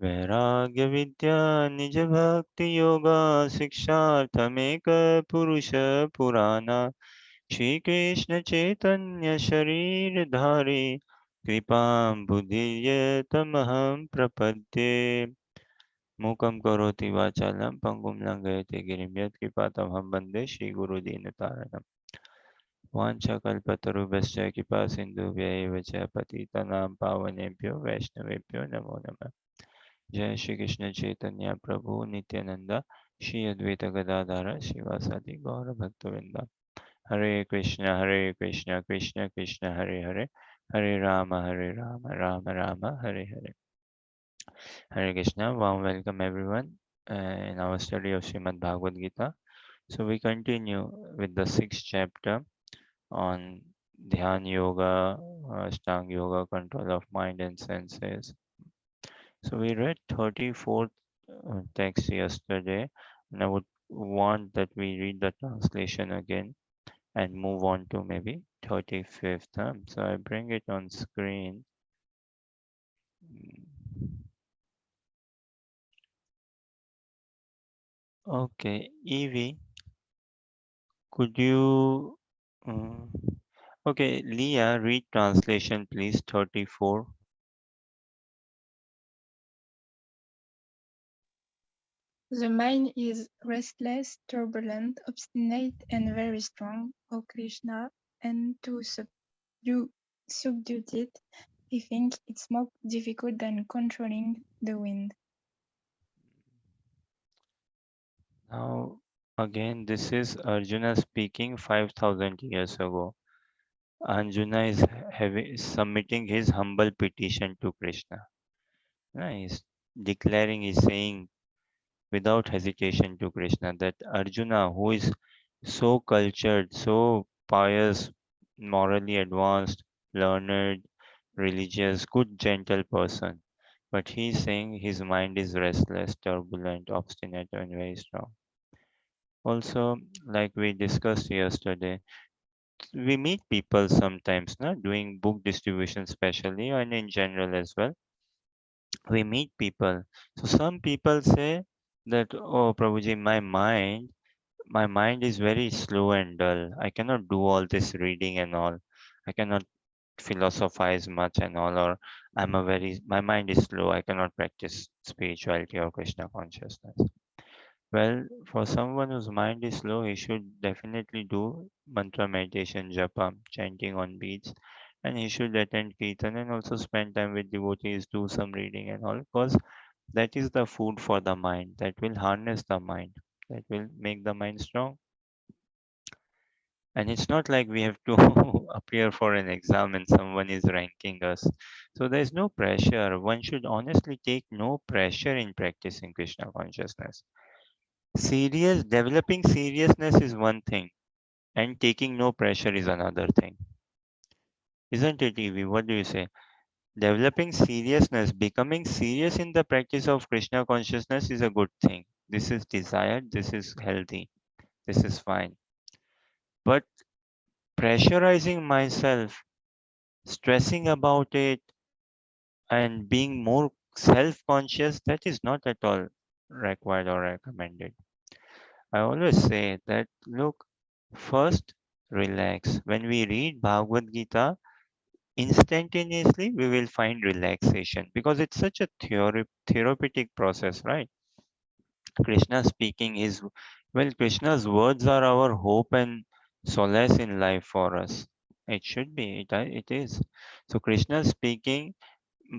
वैराग्य विद्या निज भक्ति योगा शिक्षार्थमेक पुरुष पुराना श्री कृष्ण चैतन्य शरीर धारी कृपां बुद्धिर्य तमहं प्रपद्ये मूकं करोति वाचालं पंगुं लंघयते गिरिं यत्कृपातमहं वन्दे श्रीगुरुदीनतारिणम् वाञ्छाकल्पतरुभ्यश्च कृपा सिन्धुभ्य एव च पतितानां पावनेभ्यो वैष्णवेभ्यो नमो नमः। जय श्री कृष्ण चैतन्य प्रभु नित्यानंद श्री अद्वैत गदाधर शिवासादि गौर भक्तवृंद। हरे कृष्ण कृष्ण कृष्ण हरे हरे, हरे Ram Ram Ram Hare Hare. Hare Krishna, warm welcome everyone in our study of Srimad Bhagavad Gita. So we continue with the sixth chapter on Dhyan Yoga, Ashtanga Yoga, control of mind and senses. So we read 34th text yesterday, and I would want that we read the translation again and move on to maybe 35th. So I bring it on screen. Okay, Evie, could you? Uh, okay, Leah, read translation please. 34. The mind is restless, turbulent, obstinate, and very strong, O Krishna, and to subdue it, I think it's more difficult than controlling the wind. Now, again, this is Arjuna speaking 5,000 years ago. Arjuna is submitting his humble petition to Krishna. He's declaring, he's saying without hesitation to Krishna that Arjuna, who is so cultured, so pious, morally advanced, learned, religious, good, gentle person, but he's saying his mind is restless, turbulent, obstinate, and very strong. Also, like we discussed yesterday, we meet people sometimes, doing book distribution, especially, and in general as well. We meet people. So some people say that, oh, Prabhuji, my mind is very slow and dull. I cannot do all this reading and all. I cannot philosophize much and all, or my mind is slow. I cannot practice spirituality or Krishna consciousness. Well, for someone whose mind is slow, he should definitely do mantra meditation, japa, chanting on beats, and he should attend kirtan and also spend time with devotees, do some reading and all, because that is the food for the mind. That will harness the mind. That will make the mind strong. And it's not like we have to appear for an exam and someone is ranking us. So there's no pressure. One should honestly take no pressure in practicing Krishna consciousness. Developing seriousness is one thing, and taking no pressure is another thing. Isn't it, Evie? What do you say? Developing seriousness, becoming serious in the practice of Krishna consciousness is a good thing. This is desired, this is healthy, this is fine. But pressurizing myself, stressing about it, and being more self conscious, that is not at all required or recommended. I always say that look, first relax. When we read Bhagavad Gita, instantaneously we will find relaxation because it's such a therapeutic process, right? Krishna speaking is, well, Krishna's words are our hope and solace in life for us. It should be, it is. So Krishna speaking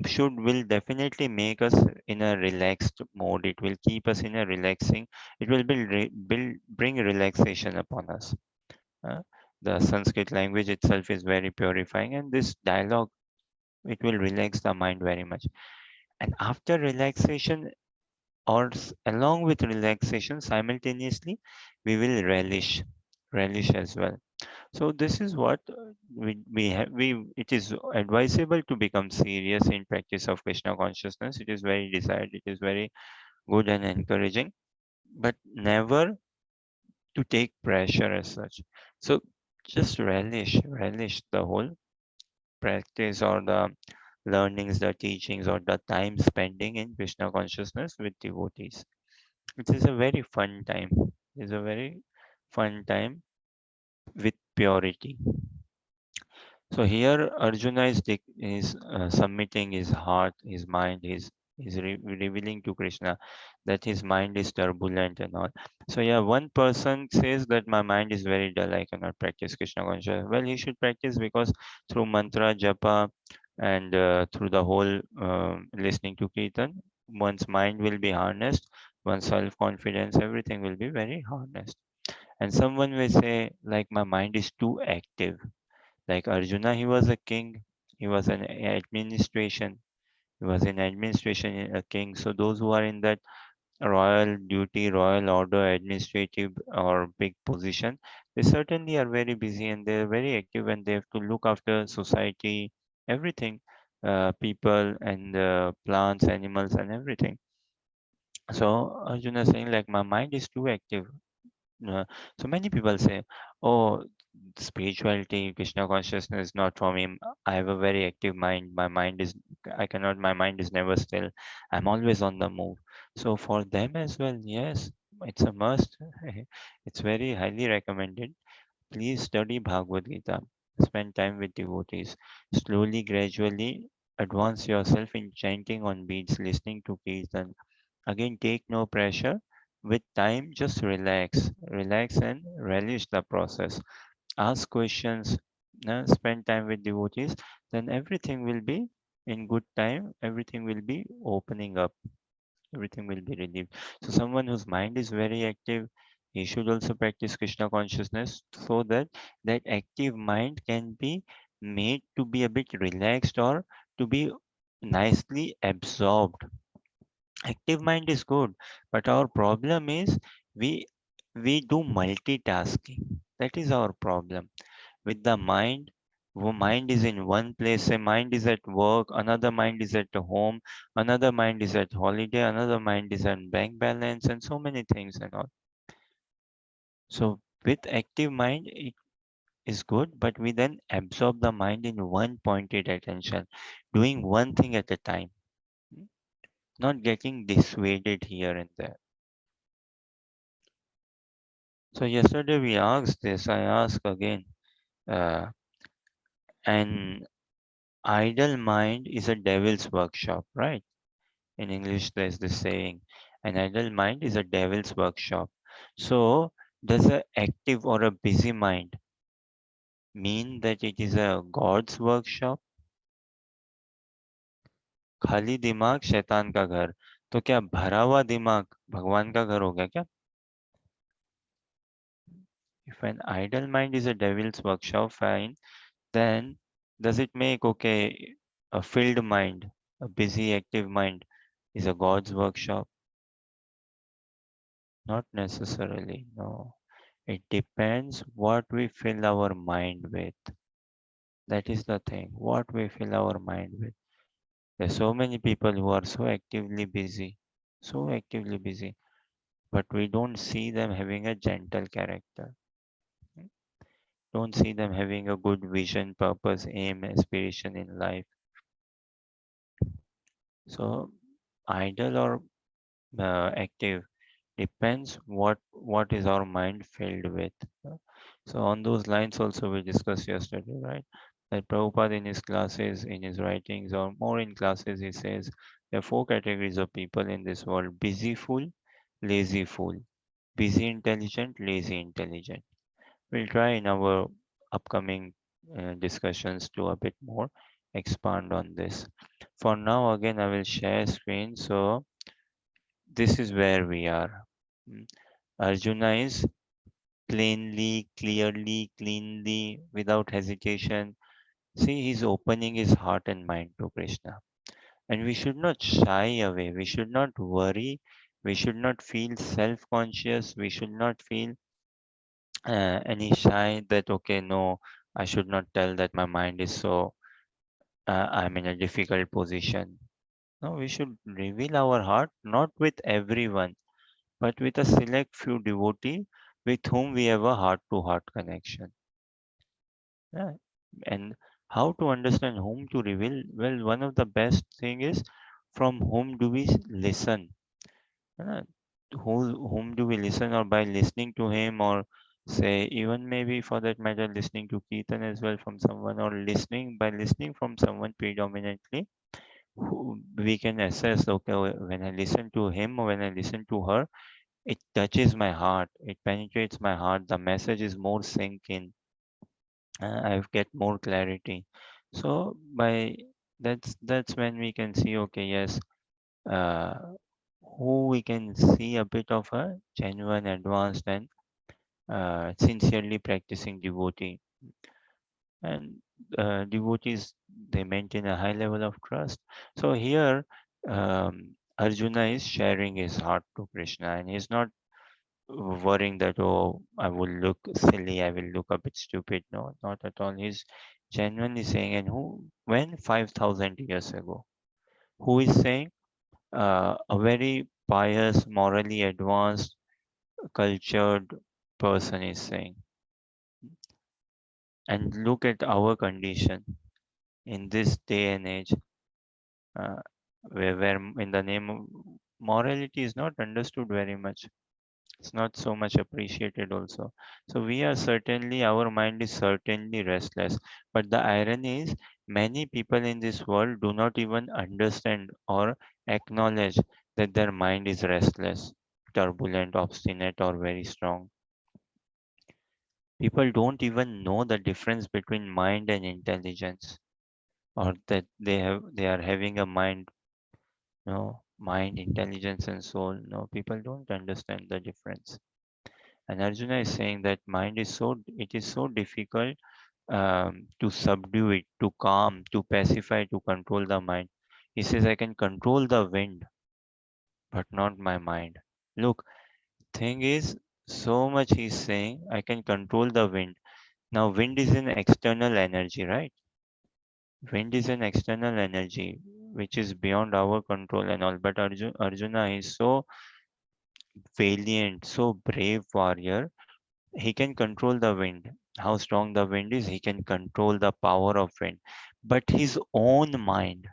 will definitely make us in a relaxed mode. It will keep us in a relaxing, it will bring relaxation upon us. Uh, the Sanskrit language itself is very purifying, and this dialogue, it will relax the mind very much. And after relaxation, along with relaxation, simultaneously, we will relish as well. So this is what we have. It is advisable to become serious in practice of Krishna consciousness. It is very desired. It is very good and encouraging, but never to take pressure as such. So just relish the whole practice or learnings, the teachings, or the time spending in Krishna consciousness with devotees. It is a very fun time. It is a very fun time with purity. So here Arjuna is submitting his heart, his mind, revealing to Krishna that his mind is turbulent and all. So yeah, one person says that my mind is very dull, I cannot practice Krishna consciousness. Well, he should practice because through mantra, japa, and through the whole listening to kirtan, one's mind will be harnessed, one's self-confidence, everything will be very harnessed. And someone will say, like, my mind is too active. Like Arjuna, he was a king. He was an administration. He was in administration a king. So those who are in that royal duty, royal order, administrative or big position, they certainly are very busy and they're very active and they have to look after society, everything, people and plants, animals and everything. So Arjuna is saying like my mind is too active. Uh, so many people say, "Oh, spirituality, Krishna consciousness is not for me. I have a very active mind. I cannot. My mind is never still. I'm always on the move." So for them as well, yes, it's a must. It's very highly recommended. Please study Bhagavad Gita. Spend time with devotees. Slowly, gradually, advance yourself in chanting on beats, listening to kirtan. Again, take no pressure. With time, just relax and relish the process. Ask questions, spend time with devotees, then everything will be in good time, everything will be opening up, everything will be relieved. So, someone whose mind is very active, he should also practice Krishna consciousness so that that active mind can be made to be a bit relaxed or to be nicely absorbed. Active mind is good, but our problem is we we do multitasking. That is our problem with the mind. Mind is in one place, a mind is at work, another mind is at home, another mind is at holiday, another mind is on bank balance, and so many things and all. So with active mind it is good, but we then absorb the mind in one pointed attention, doing one thing at a time, not getting dissuaded here and there. So yesterday we asked this, I ask again. Uh, an idle mind is a devil's workshop, right? In English, there's this saying, an idle mind is a devil's workshop. So, does a active or a busy mind mean that it is a God's workshop? खाली दिमाग शैतान का घर. तो क्या भरा हुआ दिमाग भगवान का घर हो गया क्या? If an idle mind is a devil's workshop, fine. Then does it make okay a filled mind, a busy, active mind is a God's workshop? Not necessarily, no. It depends what we fill our mind with. That is the thing, what we fill our mind with. There's so many people who are so actively busy, but we don't see them having a gentle character. Don't see them having a good vision, purpose, aim, aspiration in life. So, idle or active depends what is our mind filled with. So on those lines also we discussed yesterday, right? That Prabhupada in his classes, in his writings, or more in classes, he says there are four categories of people in this world: busy fool, lazy fool, busy intelligent, lazy intelligent. We'll try in our upcoming discussions to a bit more expand on this. For now, again, I will share screen. So this is where we are. Mm. Arjuna is plainly, clearly, cleanly, without hesitation. See, he's opening his heart and mind to Krishna. And we should not shy away. We should not worry. We should not feel self conscious. We should not feel any shy that, okay, no, I should not tell that my mind is so, I'm in a difficult position. No, we should reveal our heart, not with everyone, but with a select few devotees with whom we have a heart to heart connection. Yeah. And How to understand whom to reveal? Well, one of the best thing is from whom do we listen? Uh, whom do we listen, or by listening to him, or say even maybe for that matter listening to Kirtan as well from someone, or listening by listening from someone predominantly who we can assess, okay, when I listen to him or when I listen to her, it touches my heart, it penetrates my heart, the message is more sink in, I get more clarity. So by that's when we can see, okay, yes, uh, who we can see a bit of a genuine, advanced, and sincerely practicing devotee. And devotees, they maintain a high level of trust. So here, Arjuna is sharing his heart to Krishna, and he's not worrying that, oh, I will look silly, I will look a bit stupid. No, not at all. He's genuinely saying, and who, when 5,000 years ago, who is saying, a very pious, morally advanced, cultured person is saying. And look at our condition in this day and age, uh, where in the name of morality is not understood very much. It's not so much appreciated also. So we are certainly, our mind is certainly restless. But the irony is, many people in this world do not even understand or acknowledge that their mind is restless, turbulent, obstinate, or very strong. People don't even know the difference between mind and intelligence, or that they are having a mind. No, mind, intelligence, and soul. No, people don't understand the difference. And Arjuna is saying that mind is it is so difficult to subdue it, to calm, to pacify, to control the mind. He says, I can control the wind, but not my mind. Look, thing is, so much he's saying, I can control the wind. Now, wind is an external energy, right? Wind is an external energy which is beyond our control and all. But Arjuna is so valiant, so brave warrior. He can control the wind. How strong the wind is, he can control the power of wind. But his own mind,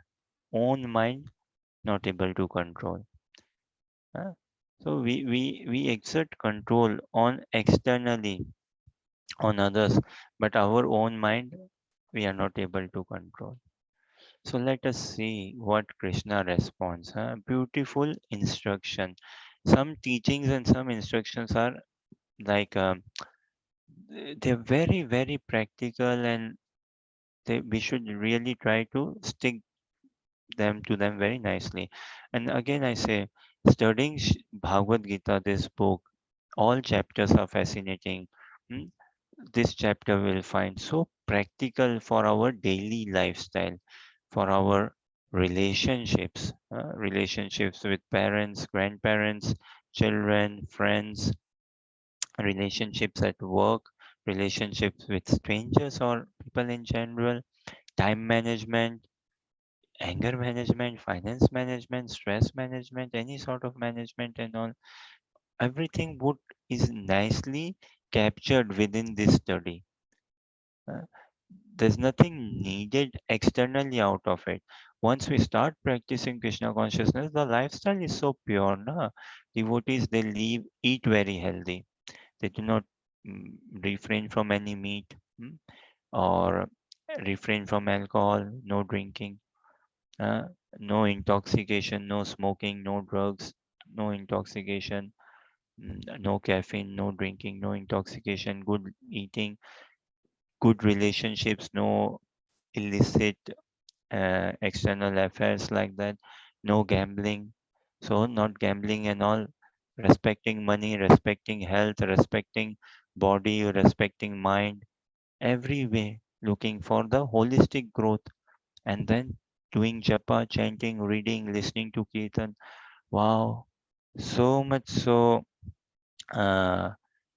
not able to control. Huh? So we exert control on externally on others, but our own mind we are not able to control. So let us see what Krishna responds. Huh? Beautiful instruction. Some teachings and some instructions are like they're very very practical, and we should really try to stick them to them very nicely. And again, I say, studying Bhagavad Gita, this book, all chapters are fascinating. Hmm? This chapter will find so practical for our daily lifestyle, for our relationships with parents, grandparents, children, friends, relationships at work, relationships with strangers or people in general, time management, anger management, finance management, stress management, any sort of management and all. Everything would is nicely captured within this study. Uh, there's nothing needed externally out of it. Once we start practicing Krishna consciousness, the lifestyle is so pure. Na? Devotees, they eat very healthy. They do not refrain from any meat, or refrain from alcohol, no drinking, uh, no intoxication, no smoking, no drugs, no intoxication, no caffeine, no drinking, no intoxication, good eating, good relationships, no illicit external affairs like that, no gambling. So, not gambling and all, respecting money, respecting health, respecting body, respecting mind, every way, looking for the holistic growth, and then doing japa, chanting, reading, listening to kirtan. Wow, so much so uh,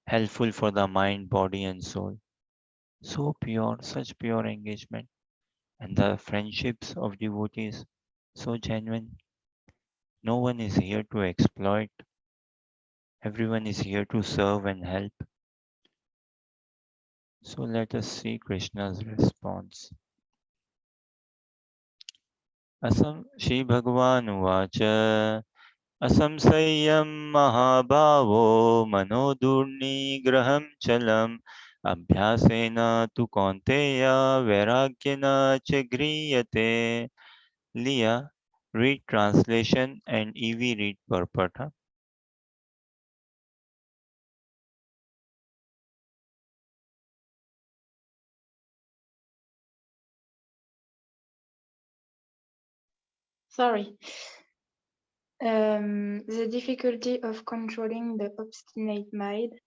helpful for the mind, body, and soul. So pure, such pure engagement. And the friendships of devotees, so genuine. No one is here to exploit, everyone is here to serve and help. So let us see Krishna's response. Shri Bhagavan Asamsayam Mahabhavo Manodurnigraham Chalam Abhyasena tu Kaunteya Vairagyana Chagriyate. Leah, read translation and Evie read purport. Huh? Sorry. The difficulty of controlling the obstinate mind,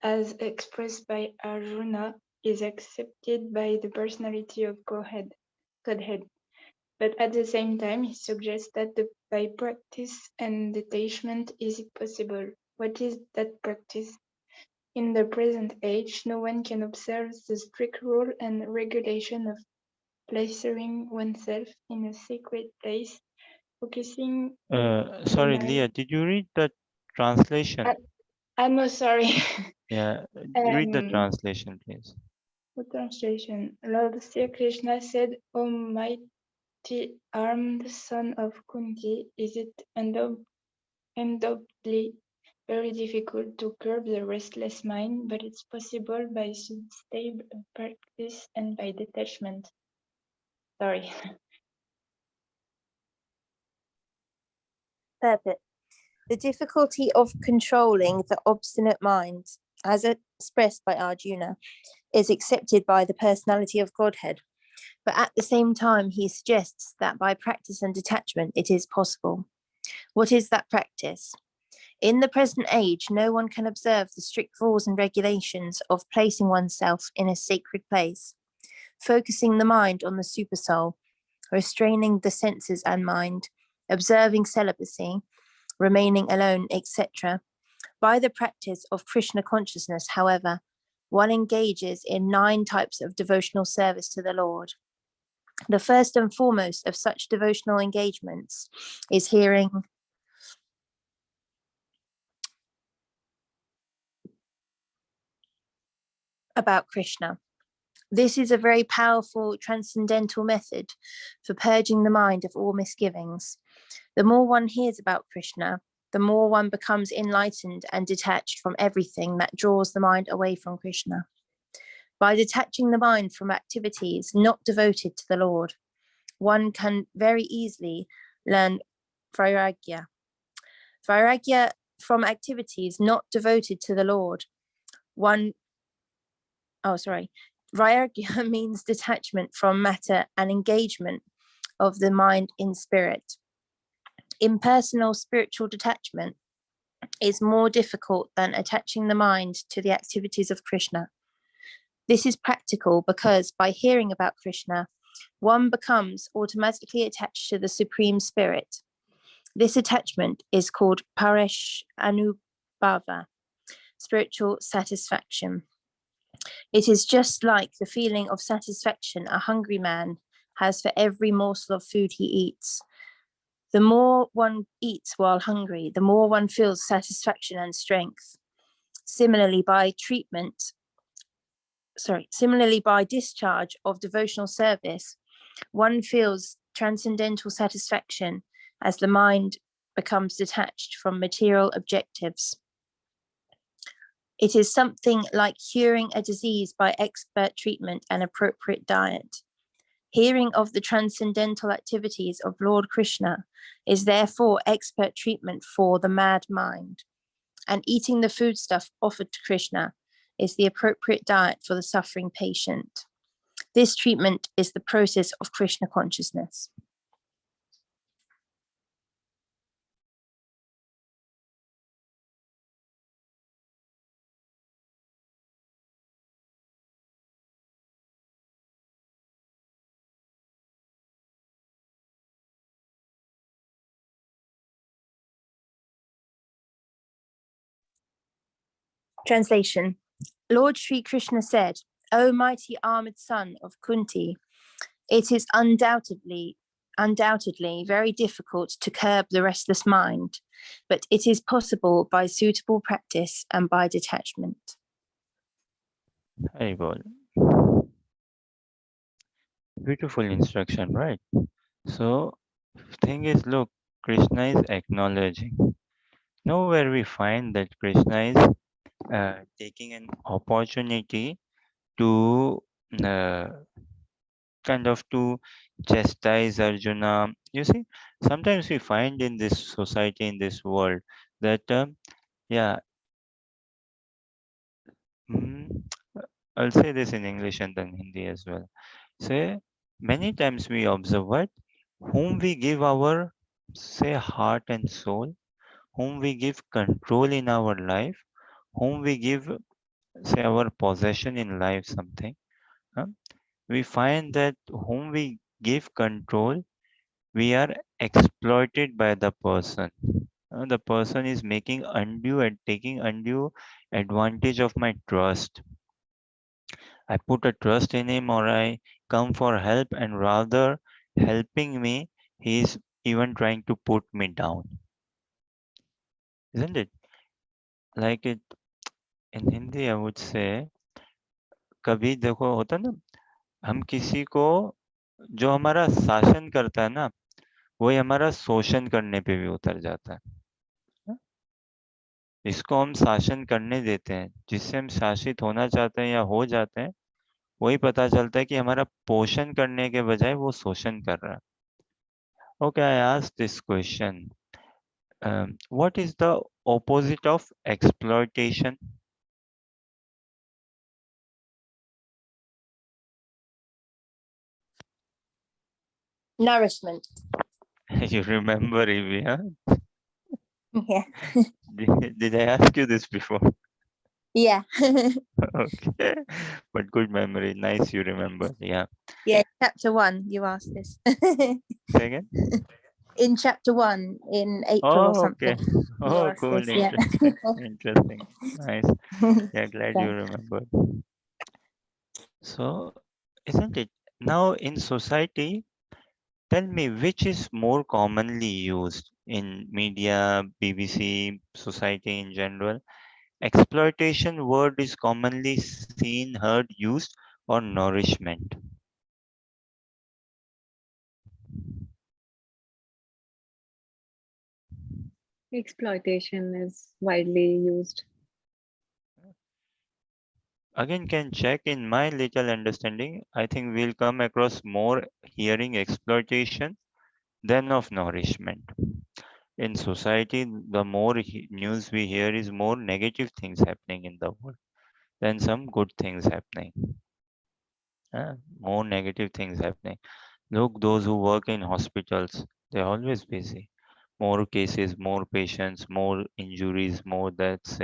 as expressed by Arjuna, is accepted by the personality of Godhead. But at the same time, he suggests that by practice and detachment is it possible. What is that practice? In the present age, no one can observe the strict rule and regulation of placing oneself in a sacred place, focusing the Sorry, mind. Leah, did you read the translation? I'm no sorry. Yeah, read the um, translation, please. the translation. Lord Sri Krishna said, "O mighty armed son of Kunti, is it undoubtedly very difficult to curb the restless mind, but it's possible by sustained practice and by detachment." Sorry. Purport. The difficulty of controlling the obstinate mind, as expressed by Arjuna, is accepted by the personality of Godhead. But at the same time, he suggests that by practice and detachment, it is possible. What is that practice? In the present age, no one can observe the strict rules and regulations of placing oneself in a sacred place, focusing the mind on the supersoul, restraining the senses and mind, observing celibacy, remaining alone, etc. By the practice of Krishna consciousness, however, one engages in 9 types of devotional service to the Lord. The first and foremost of such devotional engagements is hearing about Krishna. This is a very powerful transcendental method for purging the mind of all misgivings. The more one hears about Krishna, the more one becomes enlightened and detached from everything that draws the mind away from Krishna. By detaching the mind from activities not devoted to the Lord, one can very easily learn vairagya. Vairagya from activities not devoted to the Lord. Vairagya means detachment from matter and engagement of the mind in spirit. Impersonal spiritual detachment is more difficult than attaching the mind to the activities of Krishna. This is practical because by hearing about Krishna, one becomes automatically attached to the Supreme Spirit. This attachment is called Paresh Anubhava, spiritual satisfaction. It is just like the feeling of satisfaction a hungry man has for every morsel of food he eats. The more one eats while hungry, the more one feels satisfaction and strength. Similarly, by discharge of devotional service, one feels transcendental satisfaction as the mind becomes detached from material objectives. It is something like curing a disease by expert treatment and appropriate diet. Hearing of the transcendental activities of Lord Krishna is therefore expert treatment for the mad mind, and eating the foodstuff offered to Krishna is the appropriate diet for the suffering patient. This treatment is the process of Krishna consciousness. Translation. Lord Sri Krishna said, "O mighty armored son of Kunti, it is undoubtedly very difficult to curb the restless mind, but it is possible by suitable practice and by detachment." Haribol. Beautiful instruction, right? So thing is, look, Krishna is acknowledging. Nowhere we find that Krishna is taking an opportunity to uh, kind of to chastise Arjuna. You see, sometimes we find in this society, in this world, that yeah, mm, I'll say this in English and then Hindi as well. Say, many times we observe what whom we give our say heart and soul, whom we give control in our life, whom we give say our possession in life, something. huh, we find that whom we give control, we are exploited by the person. The person is making undue and taking undue advantage of my trust. I put a trust in him, or I come for help, and rather helping me, he is even trying to put me down, isn't it? Like it in Hindi, I would say, कभी देखो होता ना, हम किसी को जो हमारा शासन करता है ना, वही हमारा शोषण करने पे भी उतर जाता है। इसको हम शासन करने देते हैं, जिससे हम शासित होना चाहते हैं या हो जाते हैं, वही पता चलता है कि हमारा पोषण करने के बजाय वो शोषण कर रहा है। Okay, I asked this question. What is the opposite of exploitation? Nourishment. You remember, Evie, huh? Yeah. Did I ask you this before? Yeah. Okay, but good memory. Nice, you remember. Yeah. Yeah. Chapter 1, you asked this. Say again. In chapter 1, in April or Oh, okay. something, you Oh, asked cool. this. Yeah. Interesting. Interesting. Nice. Yeah, glad you Yeah. remembered. So, isn't it? Now, in society, tell me which is more commonly used in media, BBC, society in general. Exploitation word is commonly seen, heard, used, or nourishment. Exploitation is widely used. Again, can check in my little understanding. I think we'll come across more hearing exploitation than of nourishment. In society, the more news we hear is more negative things happening in the world than some good things happening. More negative things happening. Look, those who work in hospitals, they're always busy. More cases, more patients, more injuries, more deaths,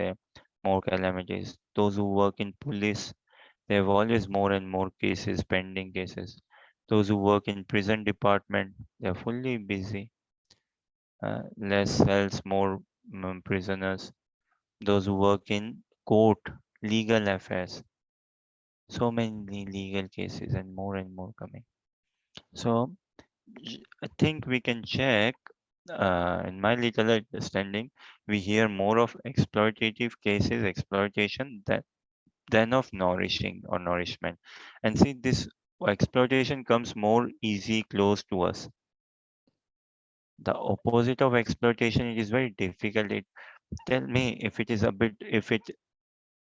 more calamities. Those who work in police, they have always more and more cases, pending cases. Those who work in prison department, they're fully busy. Less cells, more prisoners. Those who work in court, legal affairs, so many legal cases and more coming. So I think we can check. In my little understanding, we hear more of exploitative cases, exploitation than of nourishing or nourishment. And see, this exploitation comes more easy, close to us. The opposite of exploitation, it is very difficult. Tell me if it is a bit, if it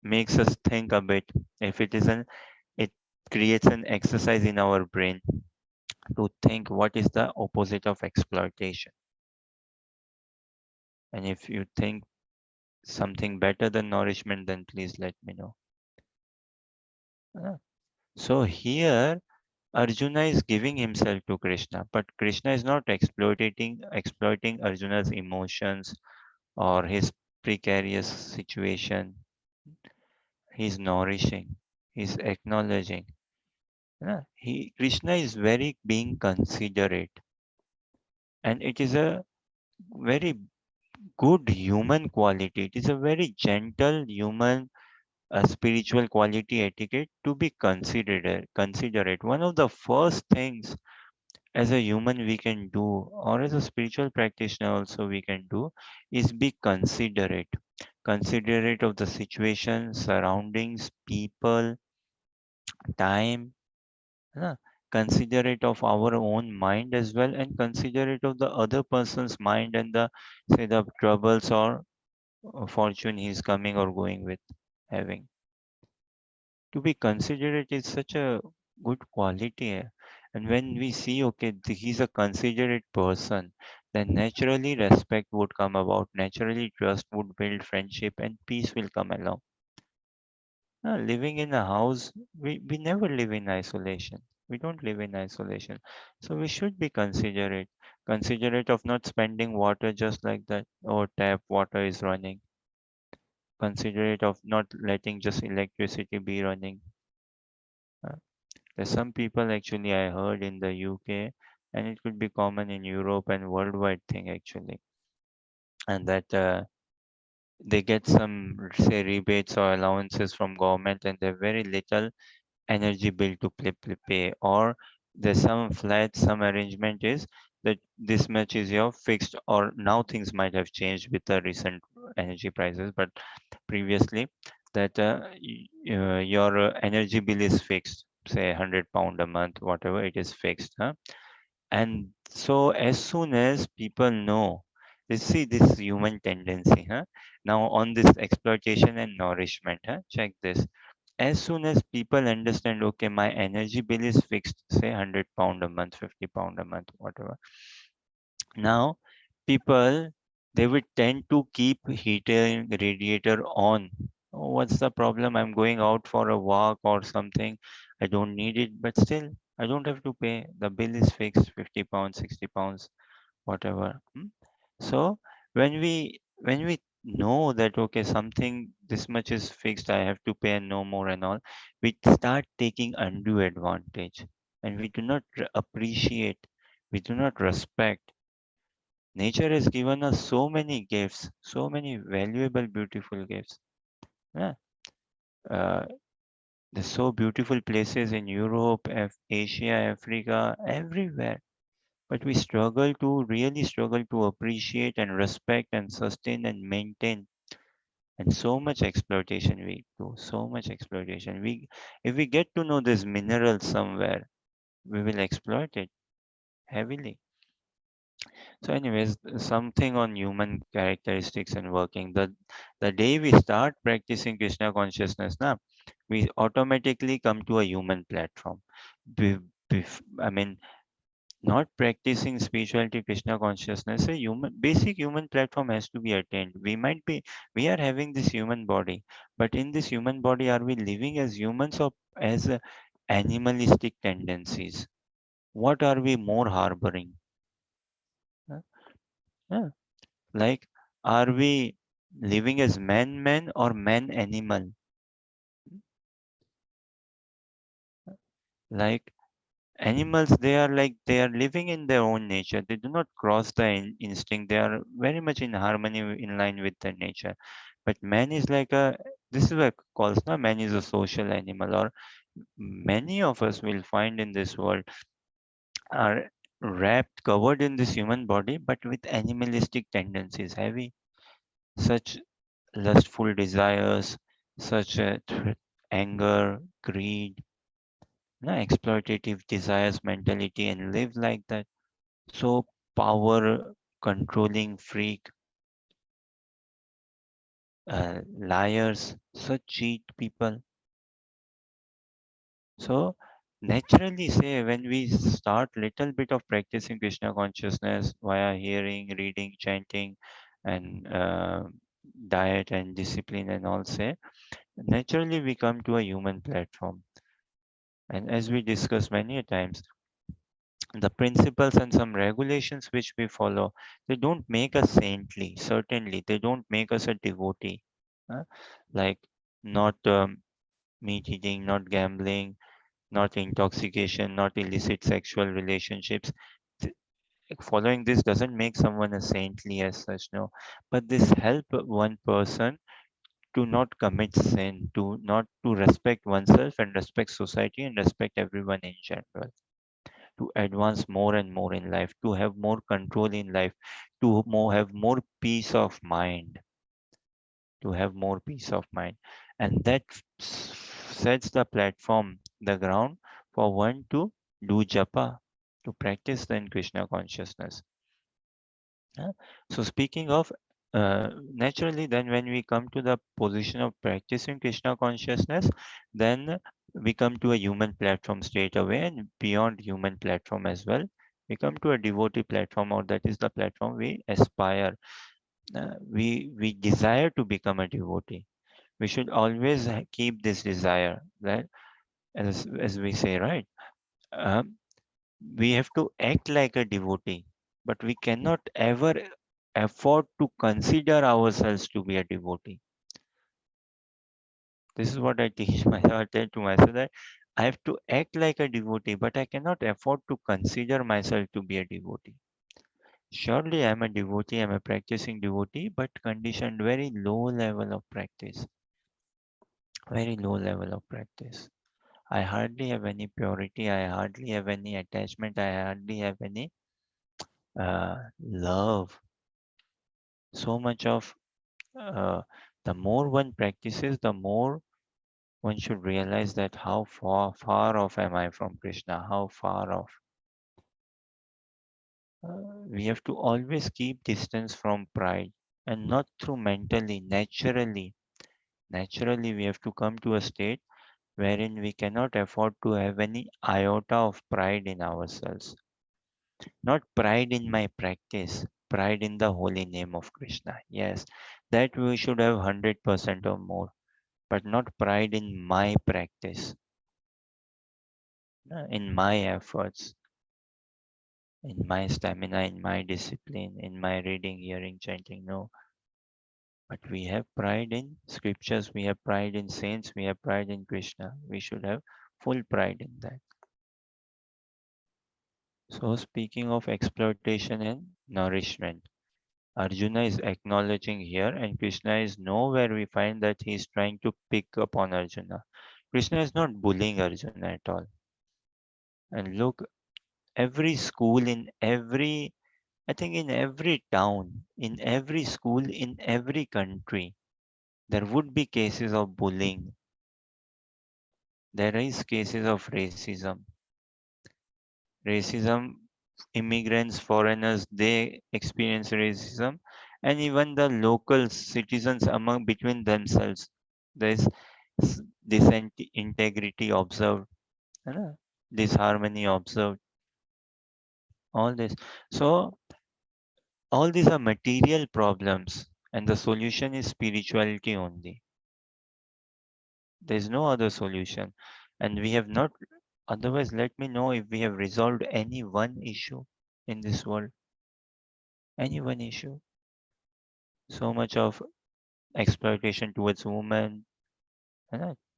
makes us think a bit, if it isn't, it creates an exercise in our brain to think what is the opposite of exploitation. And if you think something better than nourishment, then please let me know. So here Arjuna is giving himself to Krishna, but Krishna is not exploiting Arjuna's emotions or his precarious situation. He's nourishing, he's acknowledging. Krishna is very being considerate, and it is a very good human quality. It is a very gentle human spiritual quality etiquette to be considerate. One of the first things as a human we can do, or as a spiritual practitioner also we can do, is be considerate of the situation, surroundings, people, time. है ना? considerate of our own mind as well, and considerate of the other person's mind and the, say, the troubles or fortune he's coming or going with having. To be considerate is such a good quality, and when we see, okay, he's a considerate person, then naturally respect would come about, naturally trust would build, friendship and peace will come along. Living in a house, we never live in isolation. We don't live in isolation. So we should be considerate of not spending water just like that, or tap water is running. Considerate of not letting just electricity be running. Uh, there's some people actually I heard in the UK, and it could be common in Europe and worldwide thing actually, and that they get some, say, rebates or allowances from government, and they're very little energy bill to pay, or there's some flat, some arrangement is that this much is your fixed, or now things might have changed with the recent energy prices, but previously that your energy bill is fixed, say £100 a month, whatever it is fixed, huh? And so as soon as people know, they see this human tendency, huh? Now on this exploitation and nourishment, huh? Check this. As soon as people understand, okay, my energy bill is fixed, say £100 a month, £50 a month, whatever. Now people, they would tend to keep heating radiator on. Oh, what's the problem? I'm going out for a walk or something. I don't need it, but still I don't have to pay. The bill is fixed, £50, £60, whatever. So when we know that, okay, something this much is fixed, I have to pay and no more and all, we start taking undue advantage, and we do not appreciate, we do not respect. Nature has given us so many gifts, so many valuable, beautiful gifts. Yeah. Uh, there's so beautiful places in Europe, Asia, Africa, everywhere. But we really struggle to appreciate and respect and sustain and maintain. And so much exploitation we do, so much exploitation. If we get to know this mineral somewhere, we will exploit it heavily. So, anyways, something on human characteristics and working. The day we start practicing Krishna consciousness, now we automatically come to a human platform. Be, I mean, not practicing spirituality, Krishna consciousness, a human basic human platform has to be attained. We are having this human body, but in this human body, are we living as humans or as animalistic tendencies? What are we more harboring? Huh? Yeah. Like, are we living as man or man animal? Like animals, they are like, they are living in their own nature. They do not cross the instinct. They are very much in harmony, in line with their nature. But man is like a, this is what calls, now man is a social animal, or many of us will find in this world are wrapped, covered in this human body, but with animalistic tendencies, heavy, such lustful desires, such anger, greed, exploitative desires, mentality, and live like that. So power controlling freak, liars, such cheat people. So naturally, say when we start little bit of practicing Krishna consciousness via hearing, reading, chanting, and diet and discipline and all, say naturally we come to a human platform. And as we discussed many a times, the principles and some regulations which we follow, they don't make us saintly. Certainly, they don't make us a devotee. uh, like not meat eating, not gambling, not intoxication, not illicit sexual relationships. Th- Following this doesn't make someone a saintly as such, no. But this help one person to not commit sin, to not to respect oneself and respect society and respect everyone in general, to advance more and more in life, to have more control in life, to have more peace of mind, to have more peace of mind. And that sets the platform, the ground for one to do japa, to practice then Krishna consciousness. So speaking of naturally, then when we come to the position of practicing Krishna consciousness, then we come to a human platform straight away, and beyond human platform as well. We come to a devotee platform, or that is the platform we aspire. We desire to become a devotee. We should always keep this desire, that as we say, right? Um, we have to act like a devotee, but we cannot ever afford to consider ourselves to be a devotee. This is what I teach myself. I tell to myself that I have to act like a devotee, but I cannot afford to consider myself to be a devotee. Surely I'm a devotee, I'm a practicing devotee, but conditioned very low level of practice. Very low level of practice. I hardly have any purity, I hardly have any attachment, I hardly have any love. So much of the more one practices, the more one should realize that how far off am I from Krishna, how far off. We have to always keep distance from pride, and not through mentally, naturally we have to come to a state wherein we cannot afford to have any iota of pride in ourselves. Not pride in my practice, pride in the holy name of Krishna. Yes, that we should have 100% or more, but not pride in my practice, in my efforts, in my stamina, in my discipline, in my reading, hearing, chanting. No, but we have pride in scriptures, we have pride in saints, we have pride in Krishna. We should have full pride in that. So, speaking of exploitation and nourishment, Arjuna is acknowledging here, and Krishna is nowhere we find that he is trying to pick upon Arjuna. Krishna is not bullying Arjuna at all. And look, every school in every, I think in every town, in every school, in every country, there would be cases of bullying. There is cases of racism. Racism, immigrants, foreigners, they experience racism, and even the local citizens among between themselves. There is integrity observed, है ना? Disharmony observed, all this. So all these are material problems, and the solution is spirituality only. There is no other solution, and we have not. Otherwise, let me know if we have resolved any one issue in this world. Any one issue. So much of exploitation towards women,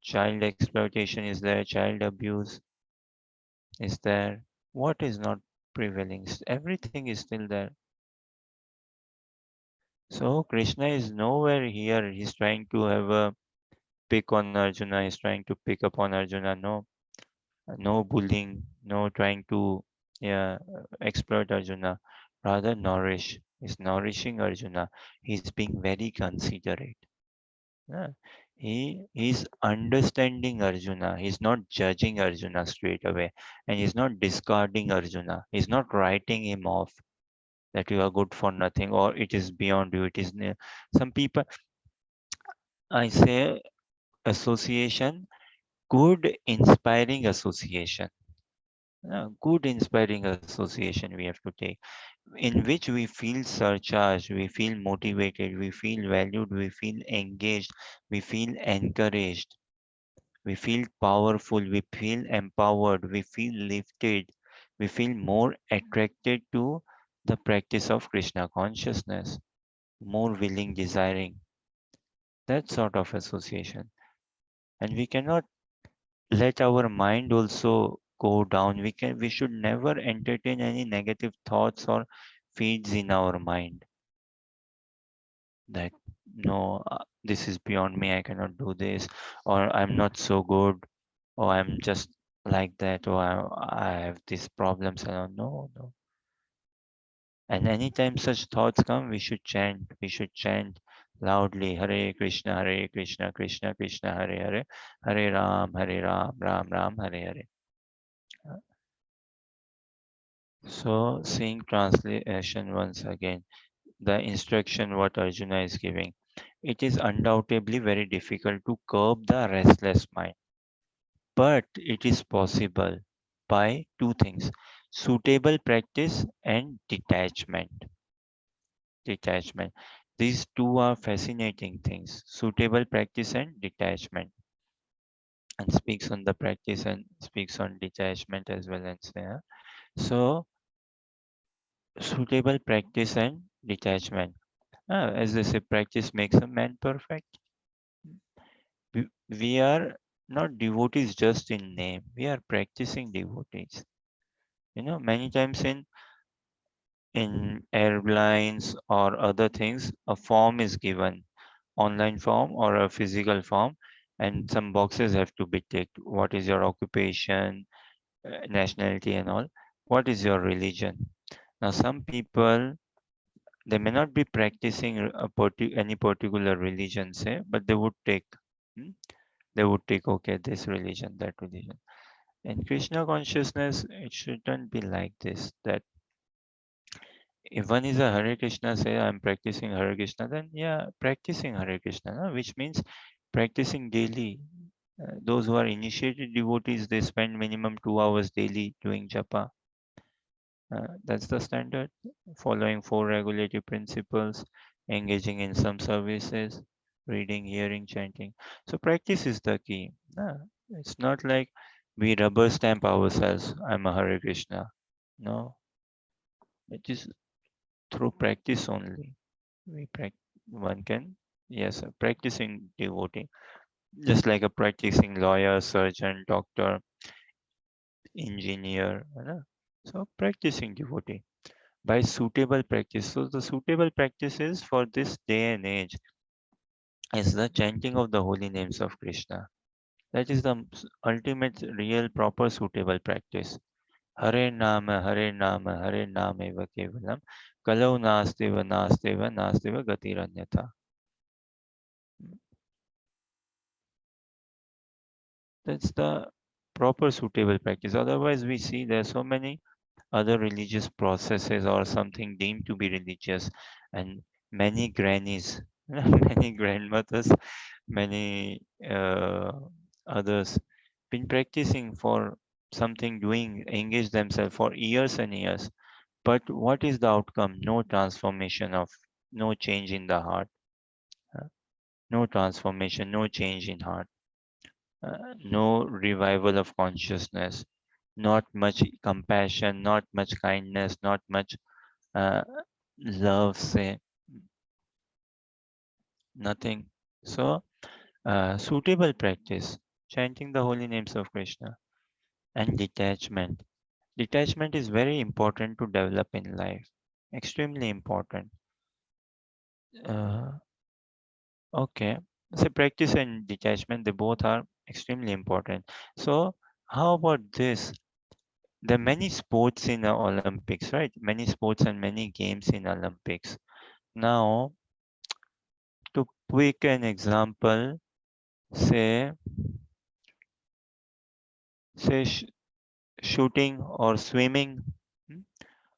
child exploitation is there, child abuse is there. What is not prevailing? Everything is still there. So Krishna is nowhere here. He's trying to have a pick on Arjuna. He's trying to pick upon Arjuna. No, no bullying. No trying to, yeah, exploit Arjuna. Rather nourish. He's nourishing Arjuna. He's being very considerate. Yeah. He's understanding Arjuna. He's not judging Arjuna straight away, and he's not discarding Arjuna. He's not writing him off that you are good for nothing, or it is beyond you. It is near. Some people, I say, association, good inspiring association. Good inspiring association we have to take, in which we feel surcharged, we feel motivated, we feel valued, we feel engaged, we feel encouraged. We feel powerful, we feel empowered, we feel lifted, we feel more attracted to the practice of Krishna consciousness, more willing, desiring, that sort of association. And we cannot let our mind also go down. We should never entertain any negative thoughts or feeds in our mind that no, this is beyond me, I cannot do this, or I'm not so good, or I'm just like that, or I have these problems. And no, no. And anytime such thoughts come, we should chant. We should chant loudly, Hare Krishna, Krishna Krishna, Hare Hare, Hare Ram, Ram Ram, Hare Hare. So seeing translation once again, the instruction what Arjuna is giving, it is undoubtedly very difficult to curb the restless mind, but it is possible by two things: suitable practice and detachment. Detachment. These two are fascinating things: suitable practice and detachment. And speaks on the practice and speaks on detachment as well and say, so suitable practice and detachment. As they say, practice makes a man perfect. We are not devotees just in name. We are practicing devotees. Many times in airlines or other things, a form is given, online form or a physical form, and some boxes have to be ticked. What is your occupation, nationality, and all? What is your religion? Now, some people, they may not be practicing any particular religion, say, but they would take. hmm, They would take, okay, this religion, that religion. In Krishna consciousness, it shouldn't be like this. That if one is a Hare Krishna, say I'm practicing Hare Krishna, then yeah, practicing Hare Krishna, no? Which means practicing daily. Those who are initiated devotees, they spend minimum 2 hours daily doing japa. That's the standard. Following four regulative principles, engaging in some services, reading, hearing, chanting. So practice is the key. It's not like we rubber stamp ourselves. I'm a Hare Krishna. No, it is through practice only. One can, yes, practicing devotee, just like a practicing lawyer, surgeon, doctor, engineer. So practicing devotee by suitable practice. So the suitable practices for this day and age is the chanting of the holy names of Krishna. That is the ultimate, real, proper, suitable practice. Hare Nama, Hare Nama eva kevalam, kalau nastiva gatiranyata. That's the proper, suitable practice. Otherwise, we see there are so many other religious processes or something deemed to be religious, and many grannies, many grandmothers, many others been practicing for something, doing, engage themselves for years and years. But what is the outcome? No transformation of, no change in the heart, uh, no transformation, no change in heart, no revival of consciousness, not much compassion, not much kindness, not much uh, love, say, nothing. So, suitable practice, chanting the holy names of Krishna, and detachment. Detachment is very important to develop in life, extremely important. Uh, okay, so practice and detachment, they both are extremely important. So, how about this? There are many sports in the Olympics, right? Many sports and many games in Olympics. Now, to pick an example, say, say shooting or swimming, mm,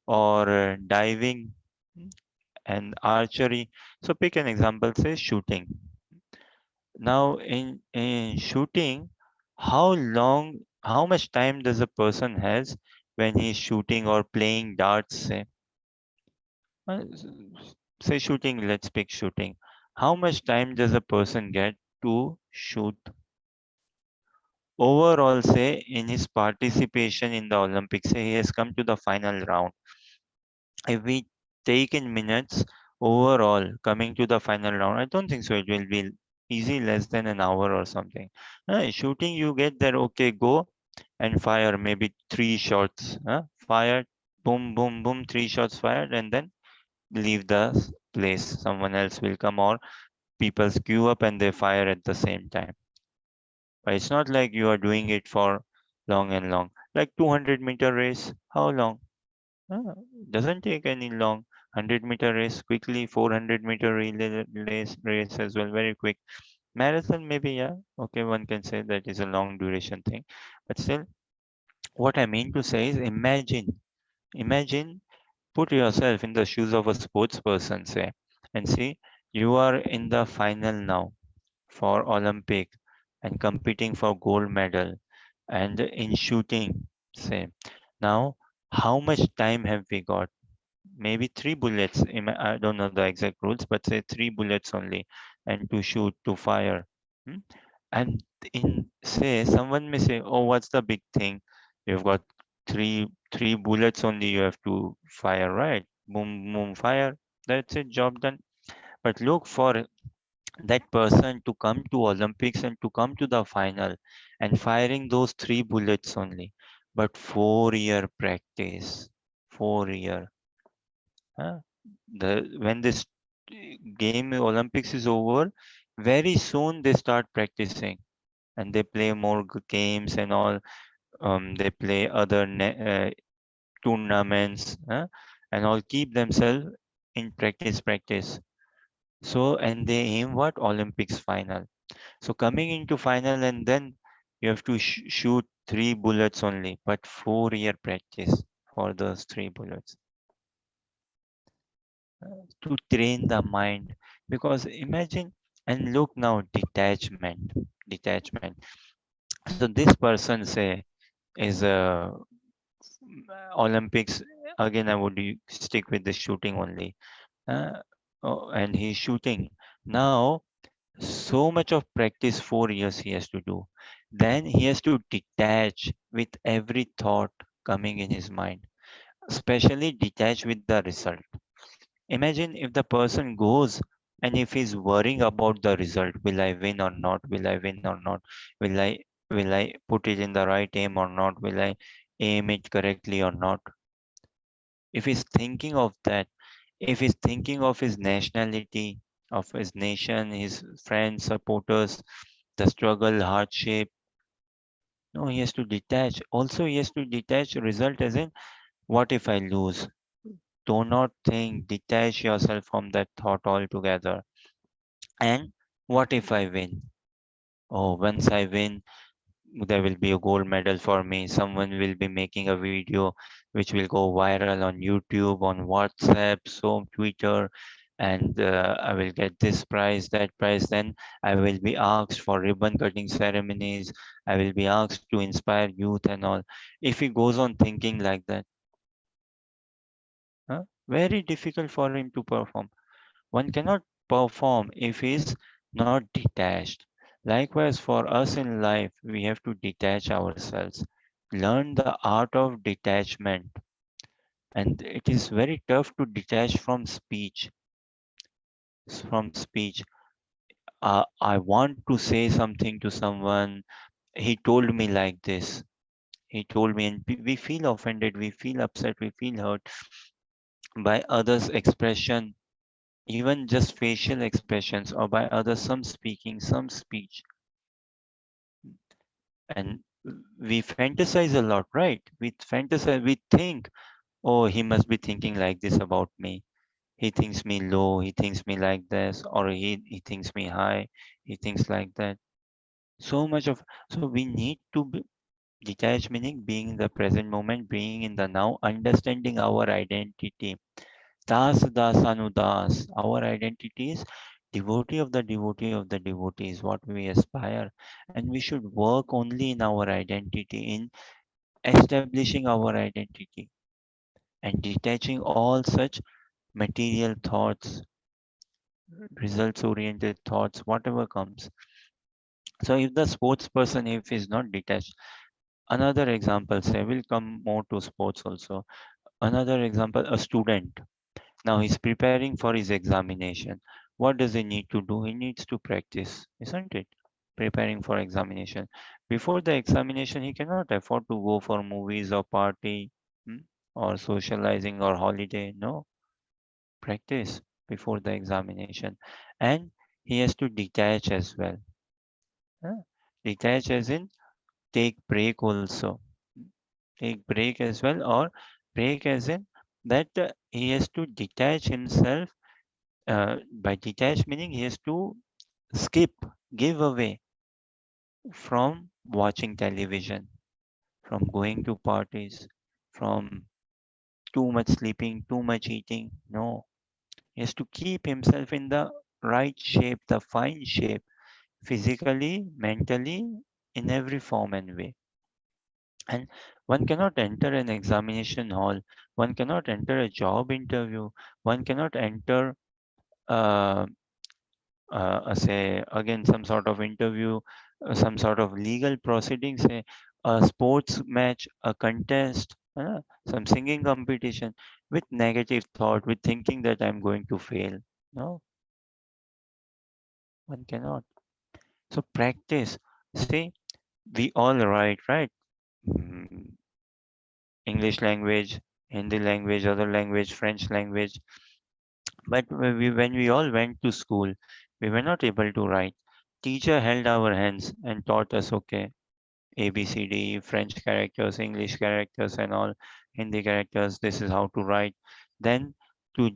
or diving, mm, and archery. So pick an example, say shooting. Now in shooting, how much time does a person has when he's shooting or playing darts, say? Say shooting, let's pick shooting. How much time does a person get to shoot overall, say, in his participation in the Olympics? Say he has come to the final round. If we take in minutes overall coming to the final round, I don't think so. It will be easy less than an hour or something. Shooting, you get there, okay, go and fire maybe 3 shots. Fire, boom, boom, boom, 3 shots fired, and then leave the place. Someone else will come, or people queue up and they fire at the same time. But it's not like you are doing it for long and long. Like 200-meter race, how long? Doesn't take any long. 100-meter race quickly, 400-meter relay race as well, very quick. Marathon, maybe, yeah, okay, one can say that is a long duration thing. But still, what I mean to say is, imagine Imagine, put yourself in the shoes of a sports person, say, and see you are in the final now for Olympic and competing for gold medal and in shooting, say. Now, how much time have we got? Maybe three bullets. I don't know the exact rules, but say three bullets only, and to shoot, to fire. Hmm? And in say someone may say, "Oh, what's the big thing? You've got three bullets only. You have to fire, right? Boom, boom, fire. That's it. Job done." But look for that person to come to Olympics and to come to the final and firing those three bullets only. But 4 year practice, 4 year. Huh? When this game Olympics is over, very soon they start practicing and they play more games and all. They play other tournaments, and all keep themselves in practice. So and they aim what Olympics final. So coming into final and then you have to shoot three bullets only, but 4 year practice for those three bullets to train the mind. Because imagine and look now, detachment. So this person say is a Olympics again. I would stick with the shooting only, uh, and he's shooting now. So much of practice, 4 years he has to do. Then he has to detach with every thought coming in his mind, especially detach with the result. Imagine if the person goes and if he's worrying about the result, will I win or not? Will I win or not? Will I will I put it in the right aim or not? Will I aim it correctly or not? If he's thinking of that, if he's thinking of his nationality, of his nation, his friends, supporters, the struggle, hardship, no, he has to detach. Also, he has to detach result as in, what if I lose? Do not think, detach yourself from that thought altogether. And what if I win? Oh, once I win, there will be a gold medal for me. Someone will be making a video which will go viral on YouTube, on WhatsApp, so Twitter, and I will get this prize, that prize. Then I will be asked for ribbon cutting ceremonies. I will be asked to inspire youth and all. If he goes on thinking like that, very difficult for him to perform. One cannot perform if he's not detached. Likewise, for us in life, we have to detach ourselves, learn the art of detachment. And it is very tough to detach from speech. From speech, I want to say something to someone. He told me like this. He told me, and we feel offended, we feel upset, we feel hurt by others' expression, even just facial expressions, or by others, some speaking, some speech. And we fantasize a lot, right? We fantasize, we think, oh, he must be thinking like this about me. He thinks me low, he thinks me like this, or he thinks me high, he thinks like that. So much of, so we need to detach, meaning being in the present moment, being in the now, understanding our identity. Das anudas, our identity is devotee of the devotee is what we aspire. And we should work only in our identity, in establishing our identity and detaching all such material thoughts, results oriented thoughts, whatever comes. So if the sports person, if he's not detached, another example, say, will come more to sports also. Another example, a student. Now he's preparing for his examination. What does he need to do? He needs to practice, isn't it? Preparing for examination. Before the examination, he cannot afford to go for movies or party, hmm, or socializing or holiday. No, practice before the examination. And he has to detach as well. huh? Detach as in take break also. Take break as well, or break as in that he has to detach himself. By detach meaning he has to skip, give away from watching television, from going to parties, from too much sleeping, too much eating. No, he has to keep himself in the right shape, the fine shape, physically, mentally, in every form and way. And one cannot enter an examination hall, one cannot enter a job interview, one cannot enter uh, say again some sort of interview, some sort of legal proceedings, say a sports match, a contest, some singing competition, with negative thought, with thinking that I'm going to fail. No, one cannot. So practice. See, we all write, right? Mm, English language, Hindi language, other language, French language. But when we all went to school, we were not able to write. Teacher held our hands and taught us, okay, A, B, C, D, French characters, English characters, and all Hindi characters. This is how to write. Then to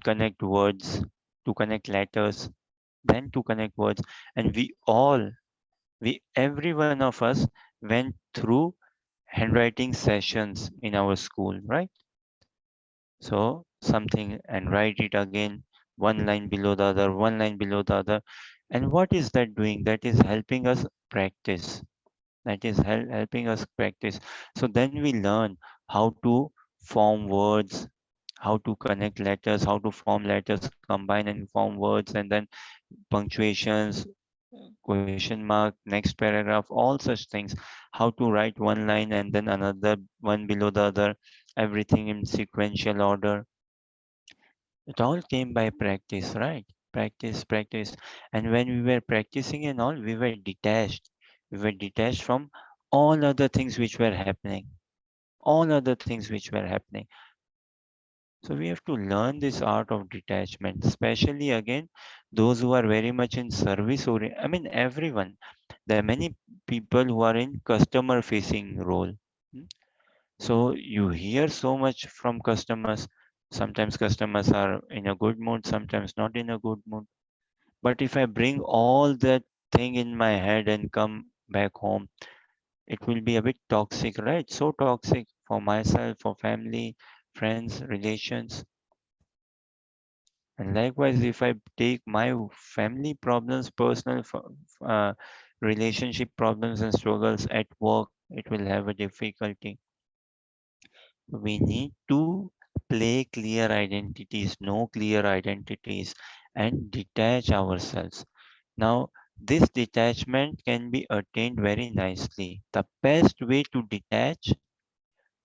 connect words, to connect letters, then to connect words. And every one of us went through handwriting sessions in our school, right? So something and write it again, one line below the other, one line below the other. And what is that doing? That is helping us practice. That is helping us practice. So then we learn how to form words, how to connect letters, how to form letters, combine and form words, and then punctuations, question mark, next paragraph, all such things. How to write one line and then another one below the other, everything in sequential order. It all came by practice, right? Practice, practice. And when we were practicing and all, we were detached. We were detached from all other things which were happening. All other things which were happening. So we have to learn this art of detachment, especially again, those who are very much in service or I mean everyone. There are many people who are in customer facing role. Hmm? So you hear so much from customers. Sometimes customers are in a good mood, sometimes not in a good mood. But if I bring all that thing in my head and come back home, it will be a bit toxic, right? So toxic for myself, for family, friends, relations. And likewise, if I take my family problems, personal relationship problems and struggles at work, it will have a difficulty. We need to play clear identities, know clear identities, and detach ourselves. Now, this detachment can be attained very nicely. The best way to detach,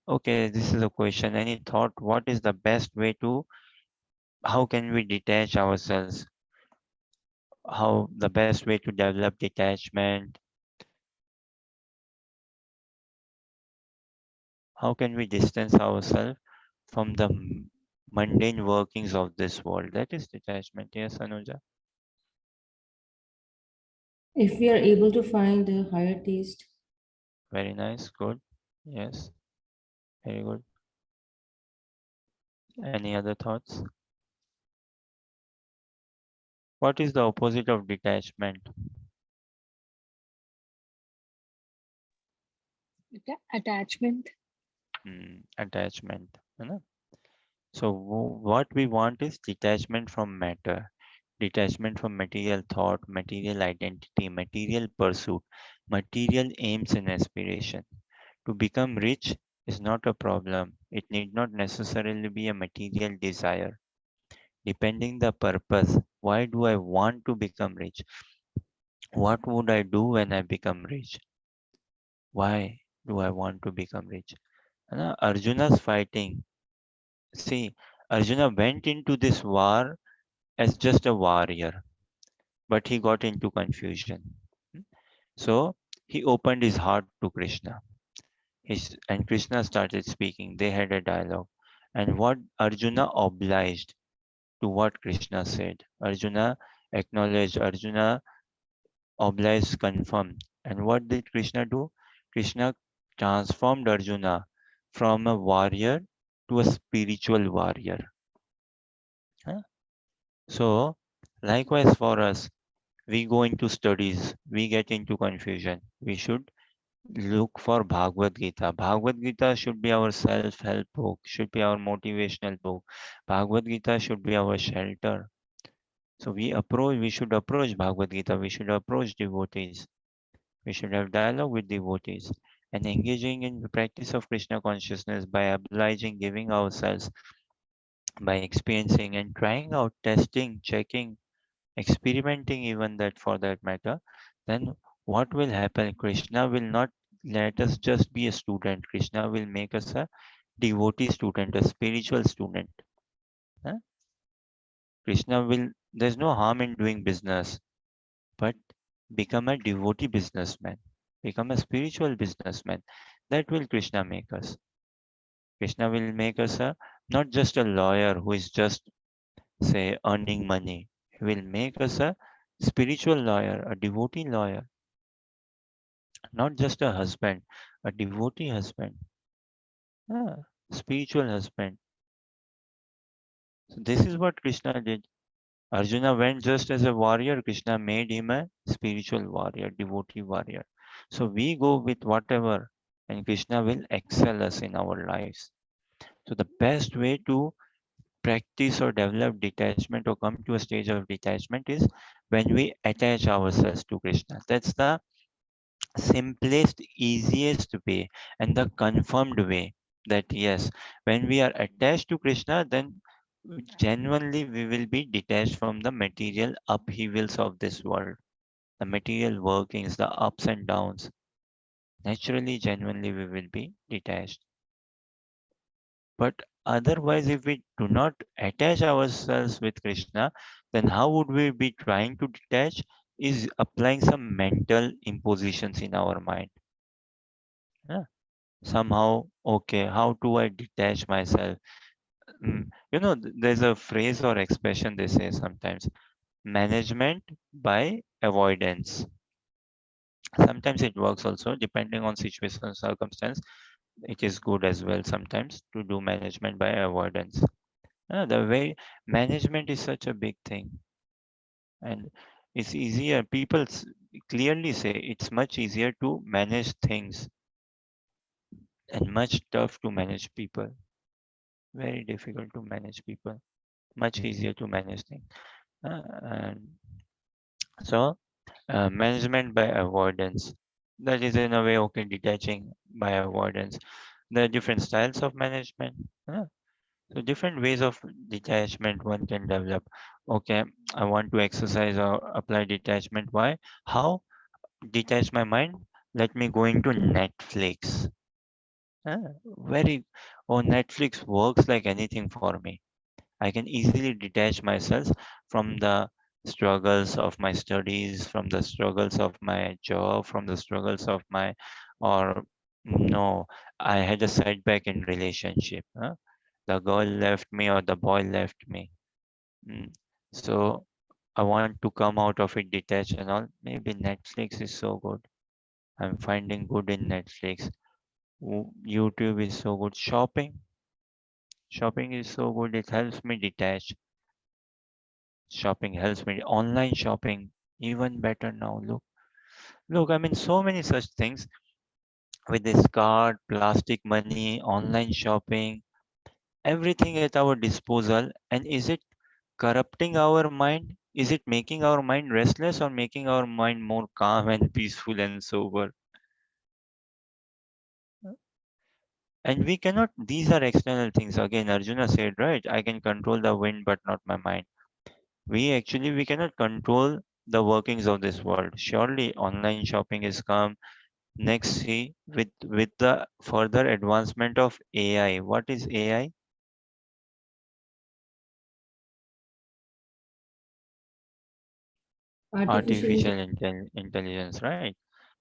okay, this is a question. Any thought? What is the best way to, how can we detach ourselves? How the best way to develop detachment? How can we distance ourselves from the mundane workings of this world? That is detachment. Yes, Anuja. If we are able to find a higher taste, Very nice. Good. Yes. Very good. Any other thoughts? What is the opposite of detachment? Attachment. Attachment. है ना? So what we want is detachment from matter, detachment from material thought, material identity, material pursuit, material aims and aspiration. To become rich is not a problem. It need not necessarily be a material desire. Depending the purpose, why do I want to become rich? What would I do when I become rich? Why do I want to become rich? Arjuna's fighting. See, Arjuna went into this war as just a warrior, but he got into confusion. Hmm? So he opened his heart to Krishna. And Krishna started speaking. They had a dialogue. And what Arjuna obliged to what Krishna said. Arjuna acknowledged, Arjuna obliged, confirmed. And what did Krishna do? Krishna transformed Arjuna from a warrior to a spiritual warrior. Huh? So, likewise for us, we go into studies, we get into confusion. We should look for Bhagavad Gita. Bhagavad Gita should be our self-help book, should be our motivational book. Bhagavad Gita should be our shelter. So we should approach Bhagavad Gita, we should approach devotees, we should have dialogue with devotees, and engaging in the practice of Krishna consciousness by obliging, giving ourselves, by experiencing and trying out, testing, checking, experimenting, even that for that matter, then what will happen? Krishna will not let us just be a student. Krishna will make us a devotee student, a spiritual student. Huh? Krishna will, there's no harm in doing business, but become a devotee businessman, become a spiritual businessman. That will Krishna make us. Krishna will make us a not just a lawyer who is just say earning money. He will make us a spiritual lawyer, a devotee lawyer, not just a husband, a devotee husband, ah, spiritual husband. So this is what Krishna did. Arjuna went just as a warrior. Krishna made him a spiritual warrior, devotee warrior. So we go with whatever, and Krishna will excel us in our lives. So the best way to practice or develop detachment or come to a stage of detachment is when we attach ourselves to Krishna. That's the simplest, easiest way and the confirmed way that yes, when we are attached to Krishna, then genuinely we will be detached from the material upheavals of this world, the material workings, the ups and downs. Naturally, genuinely, we will be detached. But otherwise, if we do not attach ourselves with Krishna, then how would we be trying to detach? Is applying some mental impositions in our mind. Yeah. Somehow, okay, how do I detach myself? There's a phrase or expression they say sometimes, management by avoidance. Sometimes it works also, depending on situation and circumstance. It is good as well sometimes to do management by avoidance. The way management is such a big thing, and it's easier. People clearly say it's much easier to manage things and much tough to manage people. Very difficult to manage people. Much easier to manage things. And so management by avoidance. That is in a way okay. Detaching by avoidance. There are different styles of management. So different ways of detachment one can develop. Okay, I want to exercise or apply detachment. Why? How? Detach my mind. Let me go into Netflix. Very, oh, Netflix works like anything for me. I can easily detach myself from the struggles of my studies, from the struggles of my job, from the struggles of my, or no, I had a setback in relationship. The girl left me or the boy left me. Mm. So I want to come out of it detached and all. Maybe Netflix is so good. I'm finding good in Netflix. YouTube is so good. Shopping is so good. It helps me detach. Shopping helps me. Online shopping, even better now. Look. I mean, so many such things with this card, plastic money, online shopping, everything at our disposal. And is it corrupting our mind? Is it making our mind restless or making our mind more calm and peaceful and sober? And we cannot, these are external things. Again, Arjuna said, right? I can control the wind, but not my mind. We cannot control the workings of this world. Surely online shopping is come. Next, see, with the further advancement of AI. What is AI? Artificial. Artificial intelligence, right?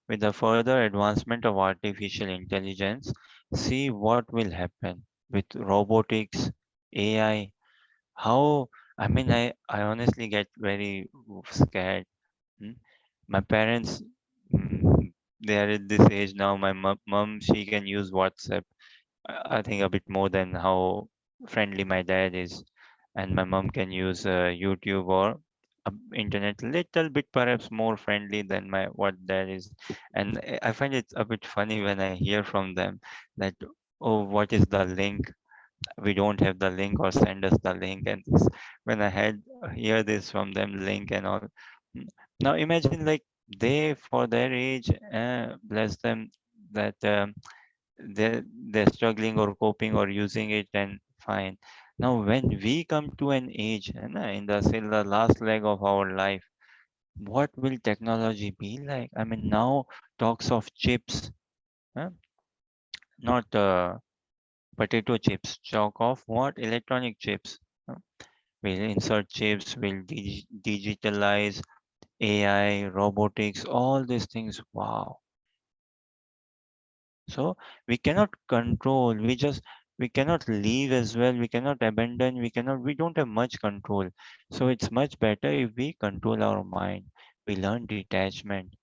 With the further advancement of artificial intelligence, see what will happen with robotics, AI. How, I mean, I honestly get very scared. Hmm? My parents, they are at this age now. My mom, she can use WhatsApp. I think a bit more than how friendly my dad is. And my mom can use YouTube or internet little bit perhaps more friendly than my what that is. And I find it a bit funny when I hear from them that, oh, what is the link, we don't have the link, or send us the link. And this, when I had hear this from them, link and all. Mm, now imagine like they for their age, bless them, that they're struggling or coping or using it, and fine. Now when we come to an age, in the say the last leg of our life, what will technology be like? I mean, now talks of chips, huh? Not potato chips, talk of what, electronic chips, huh? We'll insert chips, we'll digitalize, AI, robotics, all these things. Wow. So we cannot control, we cannot leave as well, we cannot abandon, we don't have much control. So it's much better if we control our mind, we learn detachment.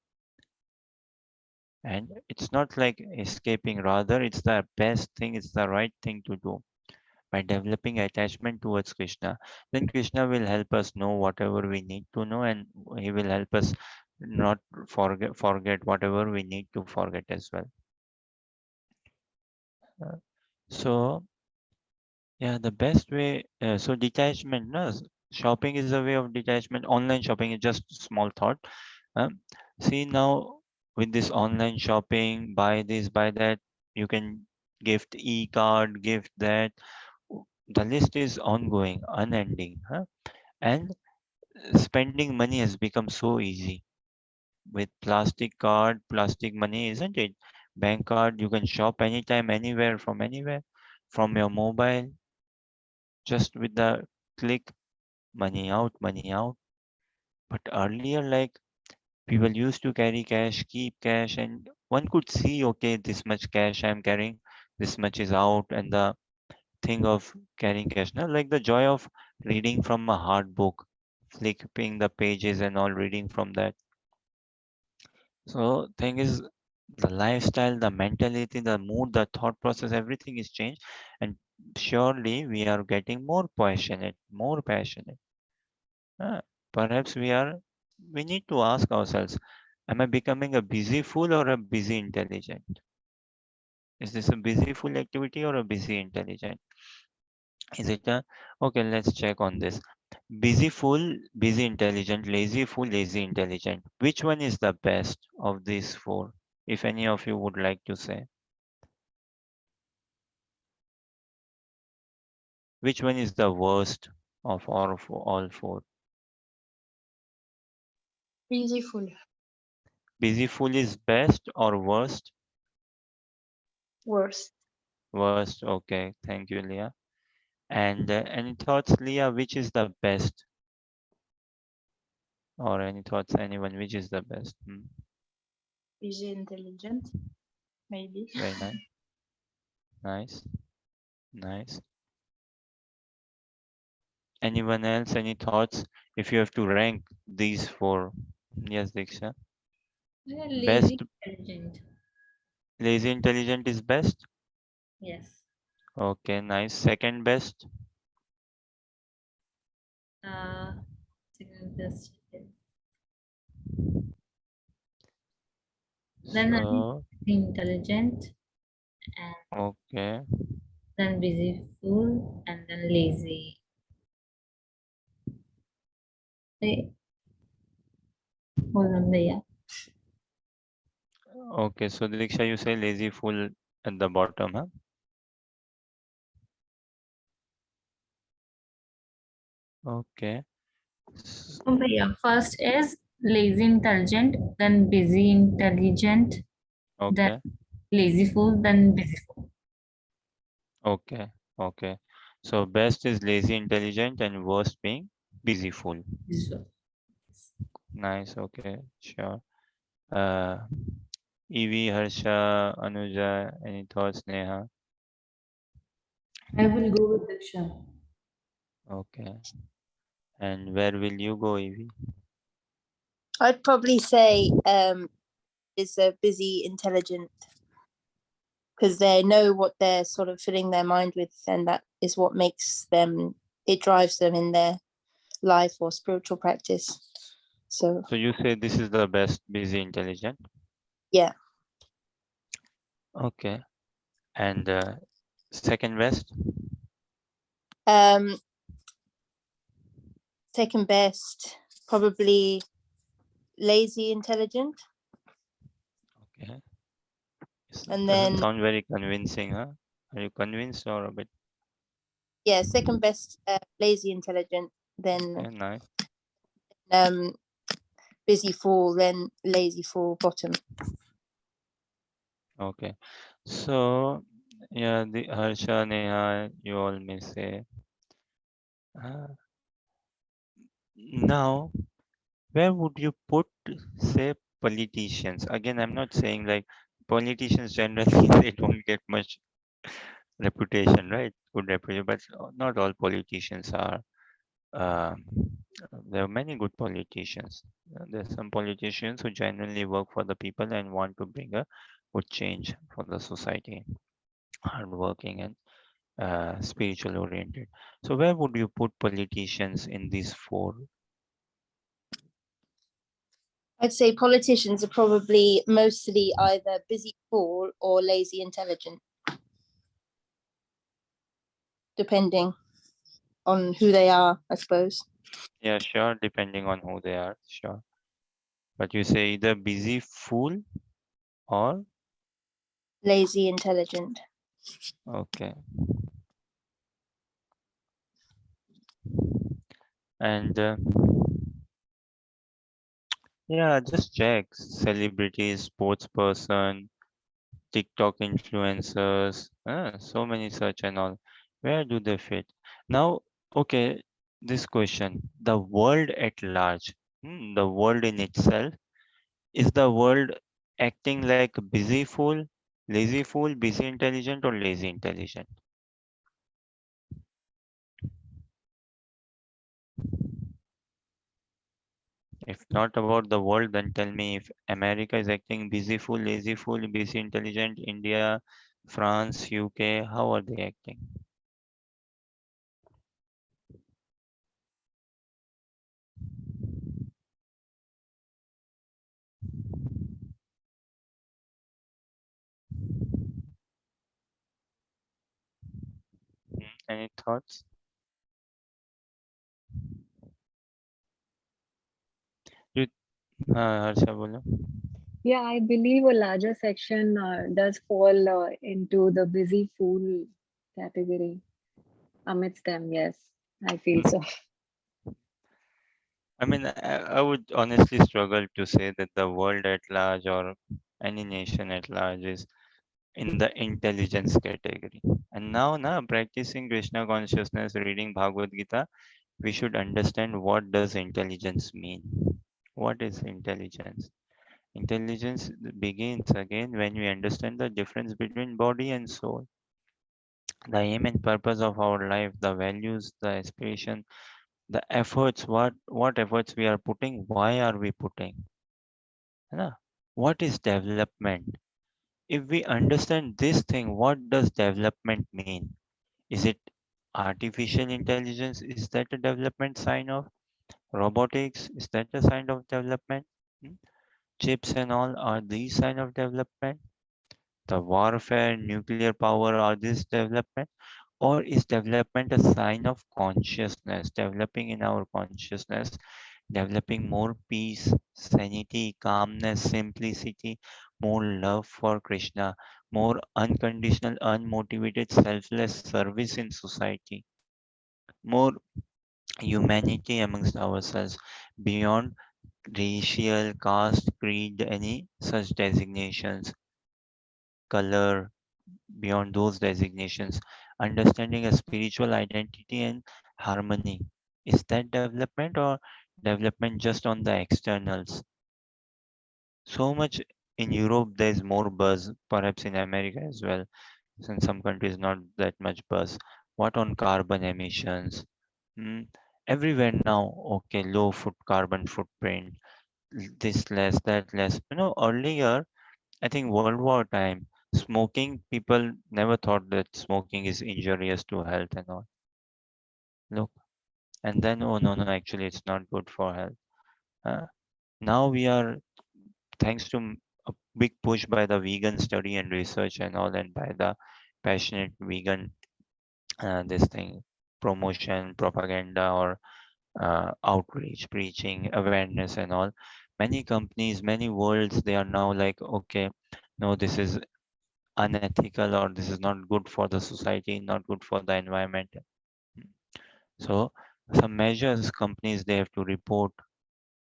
And it's not like escaping, rather it's the best thing, it's the right thing to do. By developing attachment towards Krishna, then Krishna will help us know whatever we need to know, and he will help us not forget whatever we need to forget as well. Uh, so yeah, the best way, so detachment, no, shopping is a way of detachment. Online shopping is just small thought. Um, See now, with this online shopping, buy this, buy that, you can gift e-card, gift that. The list is ongoing, unending, huh? And spending money has become so easy with plastic card, plastic money, isn't it? Bank card, you can shop anytime, anywhere, from your mobile, just with the click, money out, money out. But earlier, like, people used to carry cash, keep cash, and one could see, okay, this much cash I'm carrying, this much is out, and the thing of carrying cash, now like the joy of reading from a hard book, flipping the pages and all, reading from that. So thing is, the lifestyle, the mentality, the mood, the thought process, everything is changed, and surely we are getting more passionate, more passionate. Uh, Perhaps we need to ask ourselves, am I becoming a busy fool or a busy intelligent? Is this a busy fool activity or a busy intelligent? Is it a, okay, let's check on this. Busy fool, busy intelligent, lazy fool, lazy intelligent. Which one is the best of these four? If any of you would like to say, which one is the worst of all four? Beautiful. Busy fool is best or worst? Worst. Worst. Okay, thank you, Leah. And any thoughts, Leah? Which is the best? Or any thoughts, anyone? Which is the best? Busy intelligent. Maybe. Very nice, nice, nice. Anyone else? Any thoughts? If you have to rank these four, yes, Diksha. Lazy Best, intelligent. lazy intelligent is best. Yes. Okay, nice. Second best. Uh, second best. Then So intelligent, and okay, then busy fool, and then lazy. Hey, hold on, yeah. okay. So Diksha, you say lazy fool at the bottom, huh? Okay. S- Yeah. First is lazy intelligent, then busy intelligent, then Okay. lazy fool, then busy fool. Okay. Okay. So best is lazy intelligent and worst being busy fool. Busy fool. Nice. Okay. Sure. Uh, Evie, Harsha, Anuja, any thoughts, Neha? I will go with Diksha. Okay. And where will you go, Evie? I'd probably say is a busy intelligent, because they know what they're sort of filling their mind with, and that is what makes them, it drives them in their life or spiritual practice. So you say this is the best, busy, intelligent. yeah. Okay. And second best? Second best, probably lazy intelligent. Okay. And Doesn't then sound very convincing, huh? Are you convinced or a bit? yeah, second best, lazy intelligent, then Okay, nice. busy fool, then lazy fool bottom. Okay. So yeah, the Harsha, Neha, you all may say. Uh, Now, where would you put, say, politicians? Again, I'm not saying like politicians generally they don't get much reputation, right? Good reputation, but not all politicians are. Um, there are many good politicians. There's some politicians who genuinely work for the people and want to bring a good change for the society, hardworking and spiritual oriented. So, where would you put politicians in these four? I'd say politicians are probably mostly either busy fool or lazy intelligent, depending on who they are, I suppose. Yeah, sure, depending on who they are, sure. But you say either busy fool or Lazy intelligent. okay. And yeah, just check celebrities, sports person, TikTok influencers, so many such and all. Where do they fit? Now, okay, this question: the world at large, the world in itself, is the world acting like a busy fool, lazy fool, busy intelligent, or lazy intelligent? If not about the world, then tell me if America is acting busy fool, lazy fool, busy intelligent, India, France, UK, how are they acting? Any thoughts? You, Harsha, bolo. Yeah, I believe a larger section does fall into the busy fool category amidst them. Yes, I feel so. I mean, I would honestly struggle to say that the world at large or any nation at large is in the intelligence category. And now, practicing Krishna consciousness, reading Bhagavad Gita, we should understand what does intelligence mean. What is intelligence? Intelligence begins again when we understand the difference between body and soul, the aim and purpose of our life, the values, the aspiration, the efforts, what efforts we are putting, why are we putting? है What is development? If we understand this thing, what does development mean? Is it artificial intelligence? Is that a development sign of robotics? Is that a sign of development? Hmm? Chips and all are these sign of development? The warfare, nuclear power, are this development? Or is development a sign of consciousness, developing in our consciousness, developing more peace, sanity, calmness, simplicity, more love for Krishna, more unconditional, unmotivated, selfless service in society, more humanity amongst ourselves, beyond racial, caste, creed, any such designations, color, beyond those designations, understanding a spiritual identity and harmony. Is that development or development just on the externals? So much in Europe, there's more buzz, perhaps in America as well. In some countries, not that much buzz. What on carbon emissions? Hmm, everywhere now, okay, low foot carbon footprint, this less, that less. Earlier, I think World War time, smoking, people never thought that smoking is injurious to health and all. Look, and then, oh no, no, actually it's not good for health. Uh, Now we are, thanks to a big push by the vegan study and research and all, and by the passionate vegan this thing, promotion, propaganda, or outreach, preaching, awareness, and all. Many companies, many worlds, they are now like, okay, no, this is unethical, or this is not good for the society, not good for the environment. So some measures companies, they have to report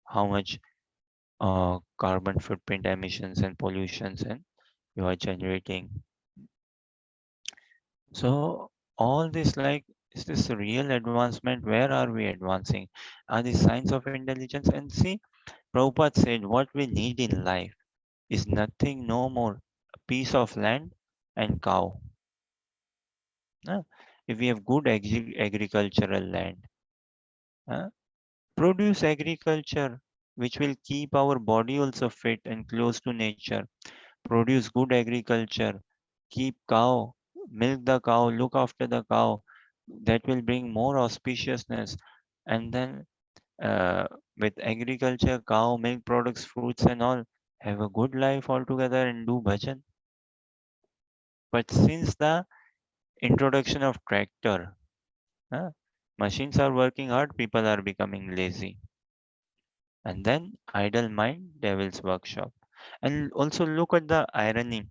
how much carbon footprint emissions and pollutions and you are generating. So all this, like, is this a real advancement? Where are we advancing? Are these signs of intelligence? And see, Prabhupada said what we need in life is nothing no more a piece of land and cow. Uh, if we have good agricultural land, uh, produce agriculture which will keep our body also fit and close to nature. Produce good agriculture, keep cow, milk the cow, look after the cow. That will bring more auspiciousness. And then with agriculture, cow, milk products, fruits, and all, have a good life altogether and do bhajan. But since the introduction of tractor, uh, machines are working hard, people are becoming lazy. And then idle mind, devil's workshop. And also look at the irony.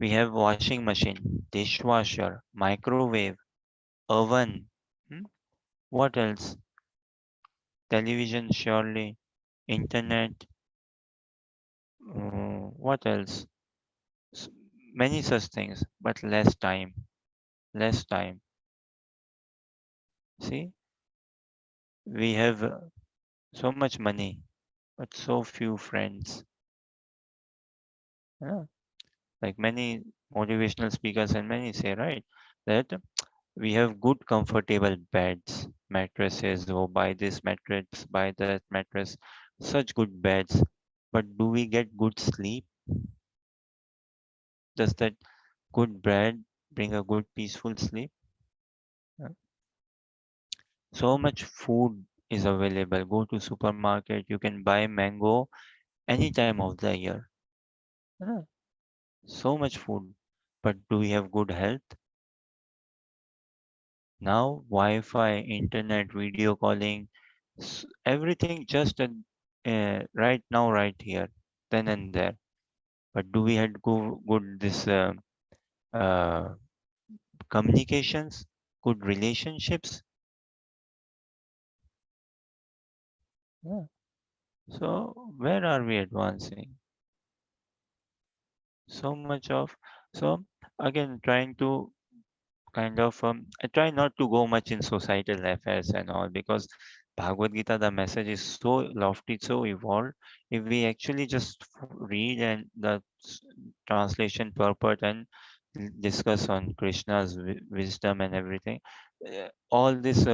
We have washing machine, dishwasher, microwave, oven. Hmm? What else? Television, surely. Internet. What else? S- Many such things, but less time. Less time. See, we have so much money, but so few friends. Yeah. Like many motivational speakers and many say, right, that we have good comfortable beds, mattresses. Oh, buy this mattress, buy that mattress, such good beds. But do we get good sleep? Does that good bed bring a good peaceful sleep? Uh, So much food is available. Go to supermarket, you can buy mango any time of the year. Uh, So much food. But do we have good health? Now Wi-Fi, internet, video calling, everything just right now, right here, then and there. But do we had good this uh, communications, good relationships? Yeah. So where are we advancing? So much of, so again, trying to kind of I try not to go much in societal affairs and all, because Bhagavad Gita, the message is so lofty, so evolved. If we actually just read and the translation purport and discuss on Krishna's wisdom and everything, all this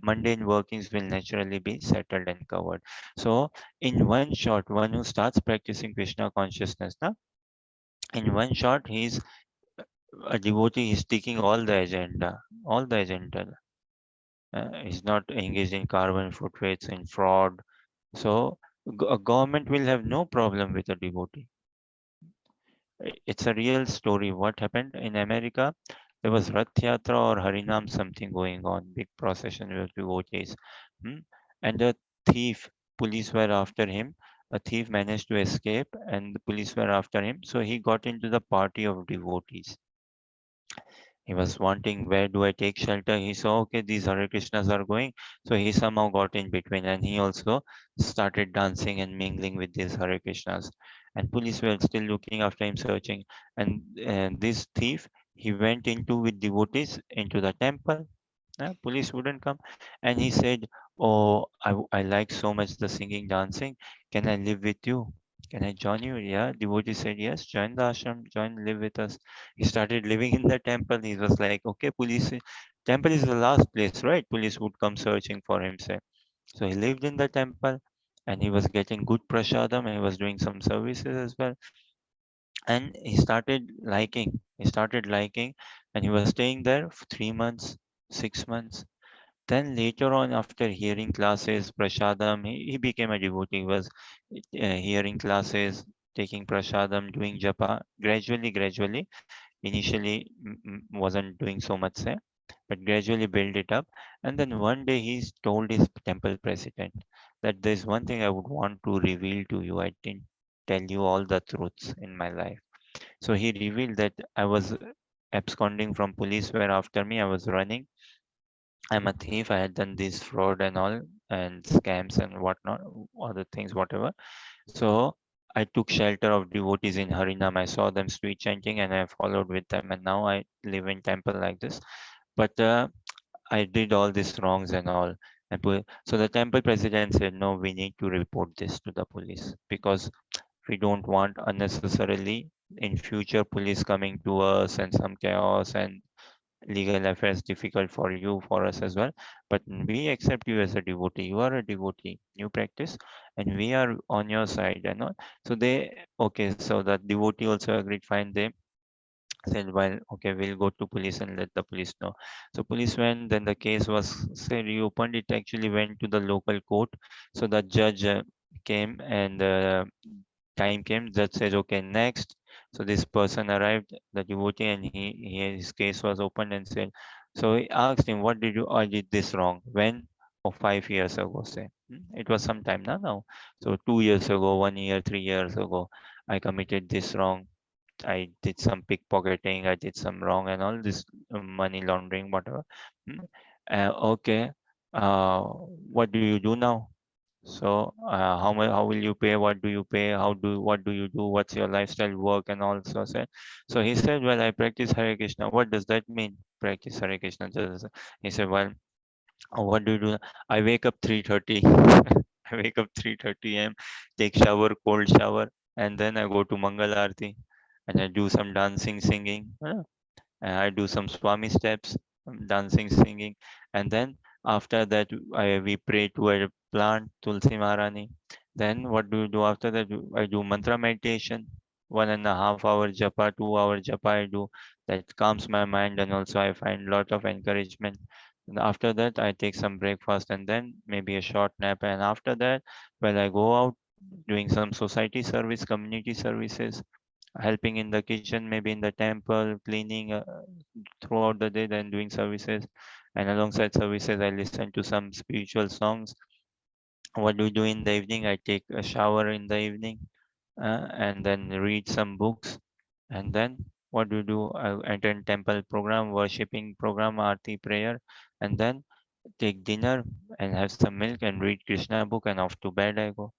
mundane workings will naturally be settled and covered. So in one shot, one who starts practicing Krishna consciousness, na, in one shot he's a devotee, is taking all the agenda. He's not engaged in carbon footprints and fraud. So a government will have no problem with a devotee. It's a real story. What happened in America? There was Rath Yatra or Harinam something going on, big procession with devotees. Hmm? And a thief, police were after him. A thief managed to escape, and the police were after him. So he got into the party of devotees. He was wanting, where do I take shelter? He saw, okay, these Hare Krishnas are going. So he somehow got in between, and he also started dancing and mingling with these Hare Krishnas. And police were still looking after him, searching. And this thief, he went into with devotees into the temple. Police wouldn't come. And he said, oh, I like so much the singing, dancing. Can I live with you? Can I join you? Yeah. Devotee said, yes, join the ashram, join, live with us. He started living in the temple. He was like, okay, police, temple is the last place, right? Police would come searching for him, say. So he lived in the temple and he was getting good prasadam. He was doing some services as well. And he started liking, and he was staying there for 3 months, 6 months. Then later on, after hearing classes, prasadam, he became a devotee. He was hearing classes, taking prasadam, doing japa, gradually. Initially, wasn't doing so much, say, but gradually build it up. And then one day he told his temple president that there's one thing I would want to reveal to you. I didn't tell you all the truths in my life. So he revealed that I was absconding from police were after me. I was running. I'm a thief. I had done this fraud and all and scams and whatnot, other things, whatever. So I took shelter of devotees in Harinam. I saw them street chanting and I followed with them. And now I live in temple like this. But I did all these wrongs and all. So the temple president said, no, we need to report this to the police because we don't want unnecessarily in future police coming to us and some chaos and legal affairs difficult for you, for us as well. But we accept you as a devotee. You are a devotee. You practice, and we are on your side and all. So they okay. So the devotee also agreed. Fine. They said, well, okay, we'll go to police and let the police know. So police went. Then the case was say reopened. It actually went to the local court. So the judge came and time came. Judge says, okay, next. So this person arrived, the devotee, and his case was opened and said. So he asked him, what did you? I did this wrong. When? Oh, 5 years ago, say. It was some time now. So 2 years ago, 1 year, 3 years ago, I committed this wrong. I did some pickpocketing, I did some wrong and all this money laundering, whatever. Mm. Okay. What do you do now? So how will you pay? What do you pay? What do you do? What's your lifestyle, work and all so said. So he said, well, I practice Hare Krishna. What does that mean? Practice Hare Krishna. He said, well, what do you do? I wake up 3:30. I wake up 3:30 a.m. Take shower, cold shower, and then I go to Mangal Aarti and I do some dancing, singing. I do some Swami steps, dancing, singing, and then after that we pray to a plant, Tulsi Maharani. Then what do you do after that? I do mantra meditation, 1.5 hour japa, 2 hour japa I do. That calms my mind and also I find lot of encouragement. And after that, I take some breakfast and then maybe a short nap. And after that, well, I go out doing some society service, community services, helping in the kitchen, maybe in the temple, cleaning throughout the day, then doing services. And alongside services, I listen to some spiritual songs. What do you do in the evening? I take a shower in the evening and then read some books. And then what do you do? I attend temple program, worshipping program, aarti prayer, and then take dinner and have some milk and read Krishna book and off to bed I go.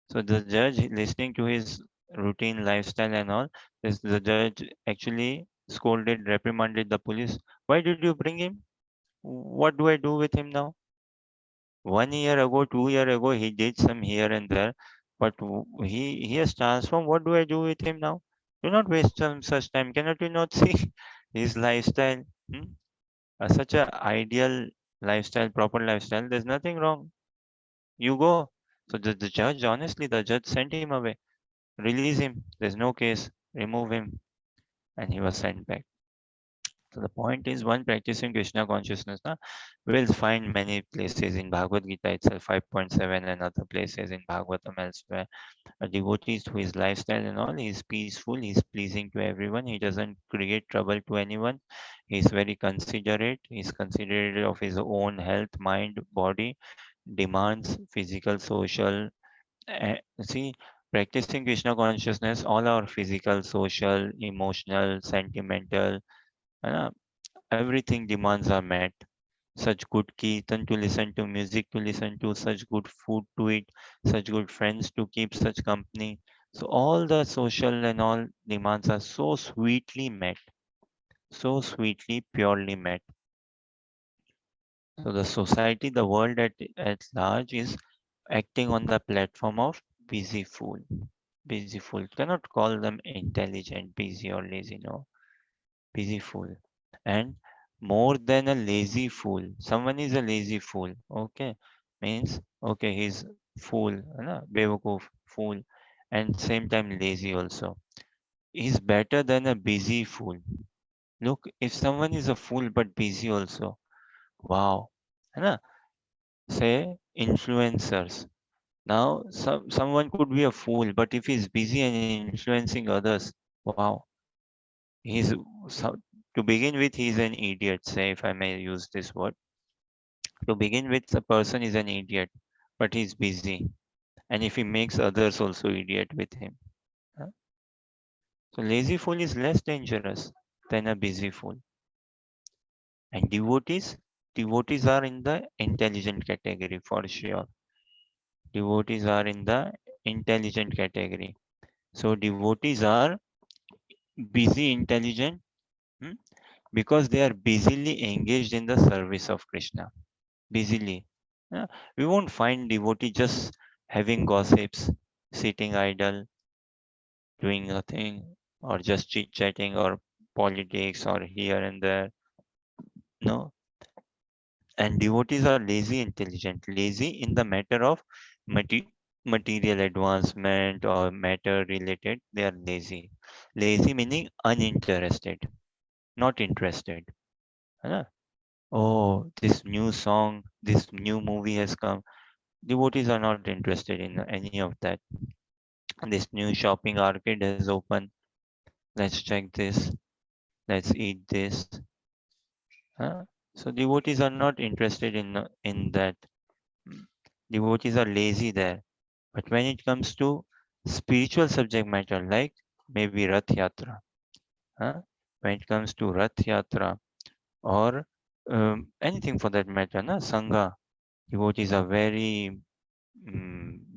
So the judge, listening to his routine lifestyle and all, the judge actually scolded, reprimanded the police. Why did you bring him? What do I do with him now? 1 year ago, 2 year ago, he did some here and there, but he has transformed. What do I do with him now? Do not waste some such time. Cannot you not see his lifestyle? Hmm? Such a ideal lifestyle, proper lifestyle. There's nothing wrong. You go. So the judge, honestly, the judge sent him away. Release him. There's no case. Remove him. And he was sent back. So the point is, one practicing Krishna consciousness will find many places in Bhagavad Gita itself, 5.7 and other places in Bhagavatam elsewhere. A devotee who is lifestyle and all, he's peaceful, he's pleasing to everyone, he doesn't create trouble to anyone, he's very considerate, he's considerate of his own health, mind, body, demands, physical, social. See, practicing Krishna consciousness, all our physical, social, emotional, sentimental, uh, everything demands are met. Such good kirtan to listen to, music to listen to, such good food to eat, such good friends to keep, such company. So all the social and all demands are so sweetly met, so sweetly, purely met. So the society, the world at large is acting on the platform of busy fool. Busy fool. Cannot call them intelligent, busy or lazy, no. Busy fool. And more than a lazy fool. Someone is a lazy fool. Okay. Means okay, he's fool, Bewakoof, fool, and same time lazy also. He's better than a busy fool. Look, if someone is a fool but busy also, wow. है ना? Say influencers. Now, someone could be a fool, but if he's busy and influencing others, wow, he's so, to begin with, he's an idiot. Say, if I may use this word, to begin with, a person is an idiot, but he's busy, and if he makes others also idiot with him, huh? So lazy fool is less dangerous than a busy fool. And devotees are in the intelligent category for sure. Devotees are in the intelligent category. So devotees are busy intelligent, hmm, because they are busily engaged in the service of Krishna. Busily. Yeah, we won't find devotee just having gossips, sitting idle, doing nothing, or just chit chatting or politics or here and there. No. And devotees are lazy intelligent, lazy in the matter of mate- material advancement or matter related. They are lazy. Lazy meaning uninterested, not interested. है. Oh, this new song, this new movie has come. Devotees are not interested in any of that. This new shopping arcade has opened. Let's check this. Let's eat this. Huh? So devotees are not interested in that. Mm. Devotees are lazy there. But when it comes to spiritual subject matter, like maybe Rath Yatra, huh? When it comes to Rath Yatra or anything for that matter, na Sangha, devotees are very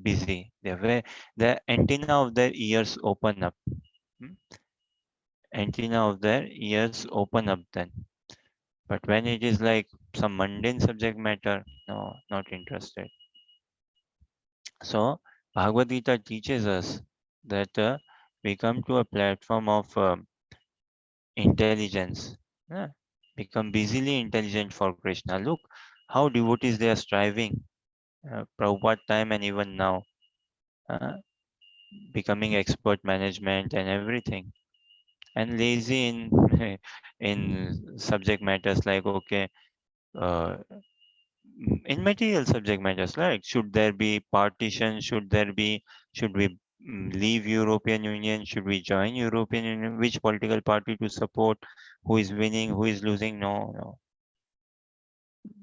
busy. The antenna of their ears open up. mm, Antenna of their ears open up then. But when it is like some mundane subject matter, no, not interested. So Bhagavad Gita teaches us that we come to a platform of intelligence. Yeah, become busily intelligent for Krishna. Look how devotees they are striving. Prabhupada time and even now. Uh, Becoming expert management and everything, and lazy in in subject matters like okay, uh, in material subject matters like should there be partition, should we leave European Union, should we join European Union, which political party to support, who is winning, who is losing. No,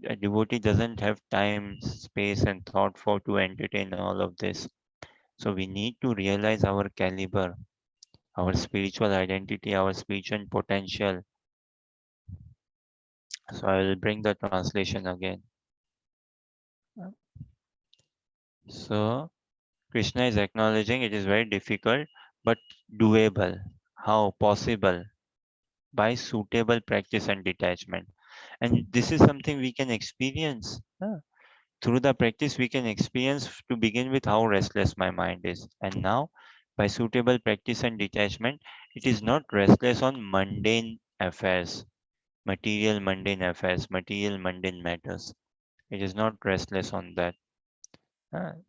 a devotee doesn't have time, space and thought for to entertain all of this. So we need to realize our caliber, our spiritual identity, our spiritual potential. So I will bring the translation again. So Krishna is acknowledging it is very difficult but doable. How possible? By suitable practice and detachment. And this is something we can experience. Through the practice, we can experience to begin with how restless my mind is. And now, by suitable practice and detachment, it is not restless on mundane affairs, material mundane matters. It is not restless on that.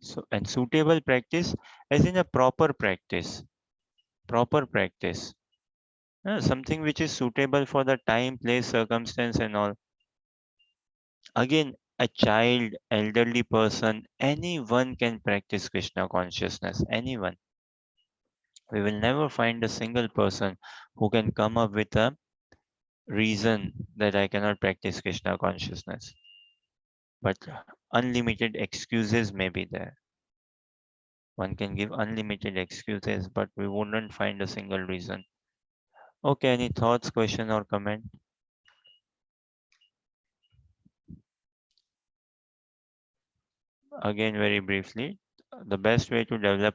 So, and suitable practice, as in a proper practice, something which is suitable for the time, place, circumstance, and all. Again, a child, elderly person, anyone can practice Krishna consciousness. Anyone. We will never find a single person who can come up with a reason that I cannot practice Krishna consciousness. But unlimited excuses may be there. One can give unlimited excuses, but we wouldn't find a single reason. Okay, any thoughts, question, or comment? Again, very briefly, the best way to develop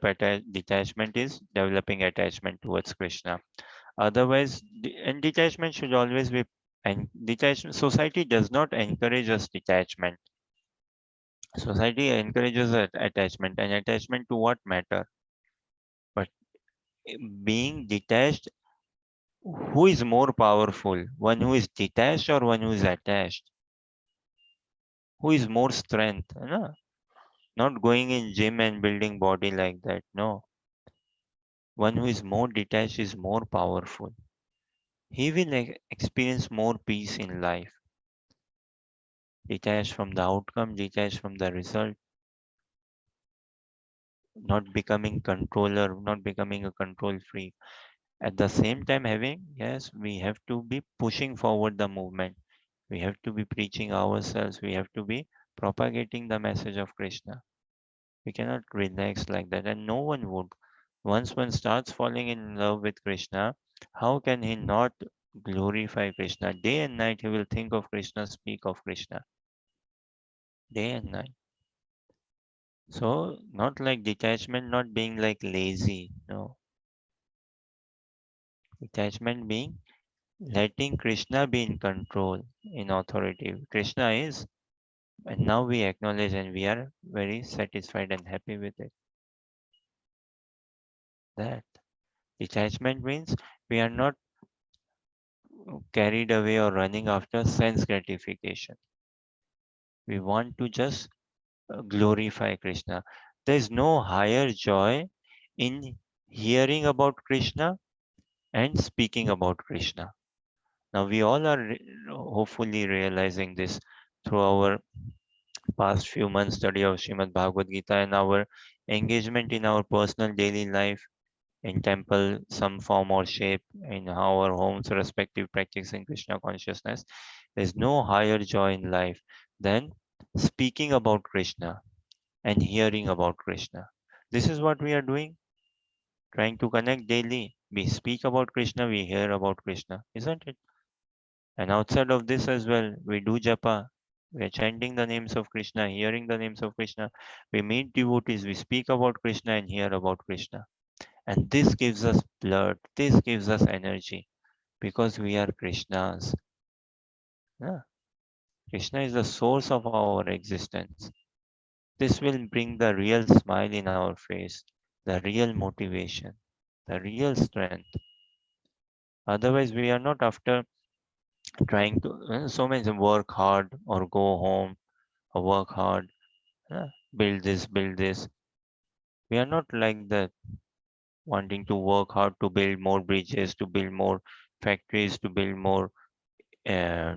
detachment is developing attachment towards Krishna. Otherwise, and detachment should always be, and detachment, society does not encourage us detachment. Society encourages attachment, and attachment to what matter? But being detached, who is more powerful? One who is detached or one who is attached? Who is more strength? No? Not going in gym and building body like that. No. One who is more detached is more powerful. He will experience more peace in life. detached from the outcome, detached from the result, not becoming controller, not becoming a control freak. At the same time, having, yes, we have to be pushing forward the movement. We have to be preaching ourselves. We have to be propagating the message of Krishna. We cannot relax like that, and no one would. Once one starts falling in love with Krishna, how can he not glorify Krishna? Day and night he will think of Krishna, speak of Krishna. Day and night. So, not like detachment, not being like lazy. No. Detachment being letting Krishna be in control, in authority. Krishna is, and now we acknowledge and we are very satisfied and happy with it. That detachment means we are not carried away or running after sense gratification. We want to just glorify Krishna. There is no higher joy in hearing about Krishna and speaking about Krishna. Now we all are hopefully realizing this through our past few months study of Srimad Bhagavad Gita and our engagement in our personal daily life in temple, some form or shape, in our homes, respective practicing Krishna consciousness. There's no higher joy in life than speaking about Krishna and hearing about Krishna. This is what we are doing, trying to connect daily. We speak about Krishna, we hear about Krishna, isn't it? And outside of this as well, we do japa. We are chanting the names of Krishna, hearing the names of Krishna. We meet devotees, we speak about Krishna and hear about Krishna. And this gives us blood, this gives us energy because we are Krishna's. Yeah. Krishna is the source of our existence. This will bring the real smile in our face, the real motivation, the real strength. Otherwise, we are not after trying to so many work hard or go home or work hard, build this, build this. We are not like that, wanting to work hard to build more bridges, to build more factories, to build more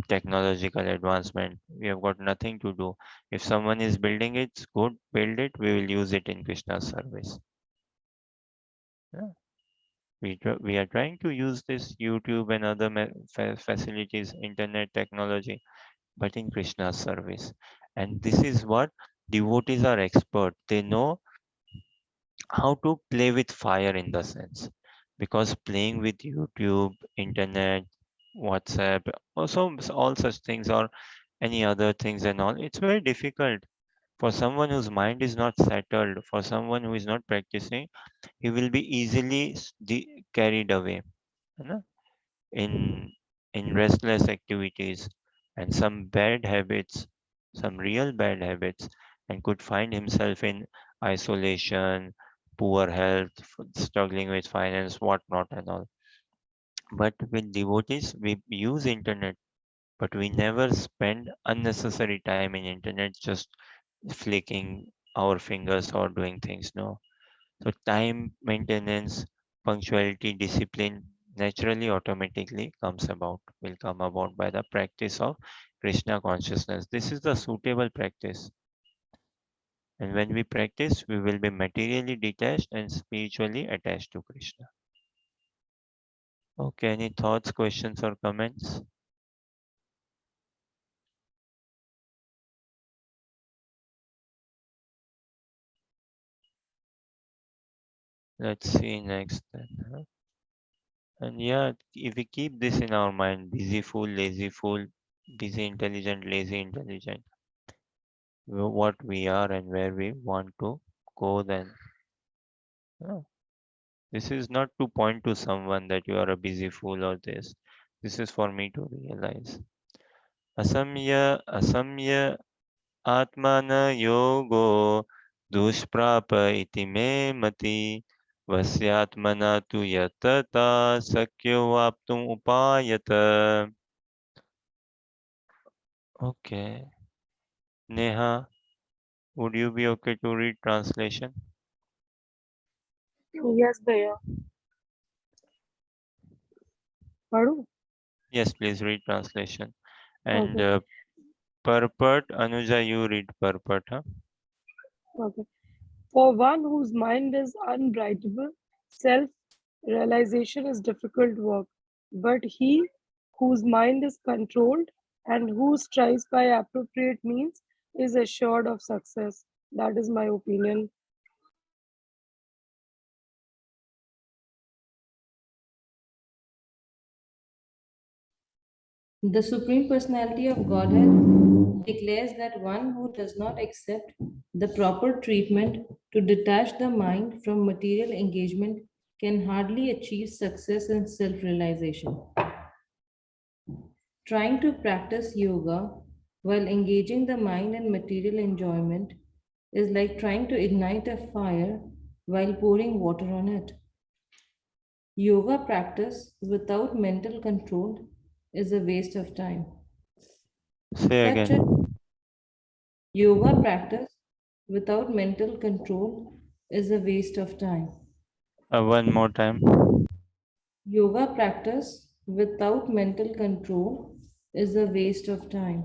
technological advancement. We have got nothing to do. If someone is building it, it's good, build it. We will use it in Krishna's service. Yeah. We are trying to use this YouTube and other facilities, internet technology, but in Krishna's service. And this is what devotees are expert. They know how to play with fire in the sense, because playing with YouTube, internet, WhatsApp, also all such things or any other things and all, it's very difficult for someone whose mind is not settled, for someone who is not practicing. He will be easily carried away, you know, in restless activities and some bad habits, some real bad habits, and could find himself in isolation, poor health, struggling with finance, whatnot, and all. But with devotees, we use internet, but we never spend unnecessary time in internet just flicking our fingers or doing things. No. So time maintenance, punctuality, discipline naturally automatically comes about, will come about by the practice of Krishna consciousness. This is the suitable practice. And when we practice, we will be materially detached and spiritually attached to Krishna. Okay, any thoughts, questions, or comments? Let's see next then. And yeah, if we keep this in our mind, busy fool, lazy fool, busy intelligent, lazy intelligent, what we are and where we want to go, then this is not to point to someone that you are a busy fool or this. This is for me to realize. Asamya atmana yogo dushprapa iti me mati vasyatmana tu yatata sakyo vaptum upayata. Okay. Neha, would you be okay to read translation? Yes, भैया. पढ़ूं? Yes, please read translation. And Okay. purport. Anuja, you read purport. Huh? Okay. For one whose mind is unbrightable, self-realization is difficult work. But he whose mind is controlled and who strives by appropriate means is assured of success. That is my opinion. The Supreme Personality of Godhead declares that one who does not accept the proper treatment to detach the mind from material engagement can hardly achieve success in self realization. Trying to practice yoga while engaging the mind in material enjoyment is like trying to ignite a fire while pouring water on it. Yoga practice without mental control is a waste of time. Say Such a again. yoga practice without mental control is a waste of time. One more time. Yoga practice without mental control is a waste of time.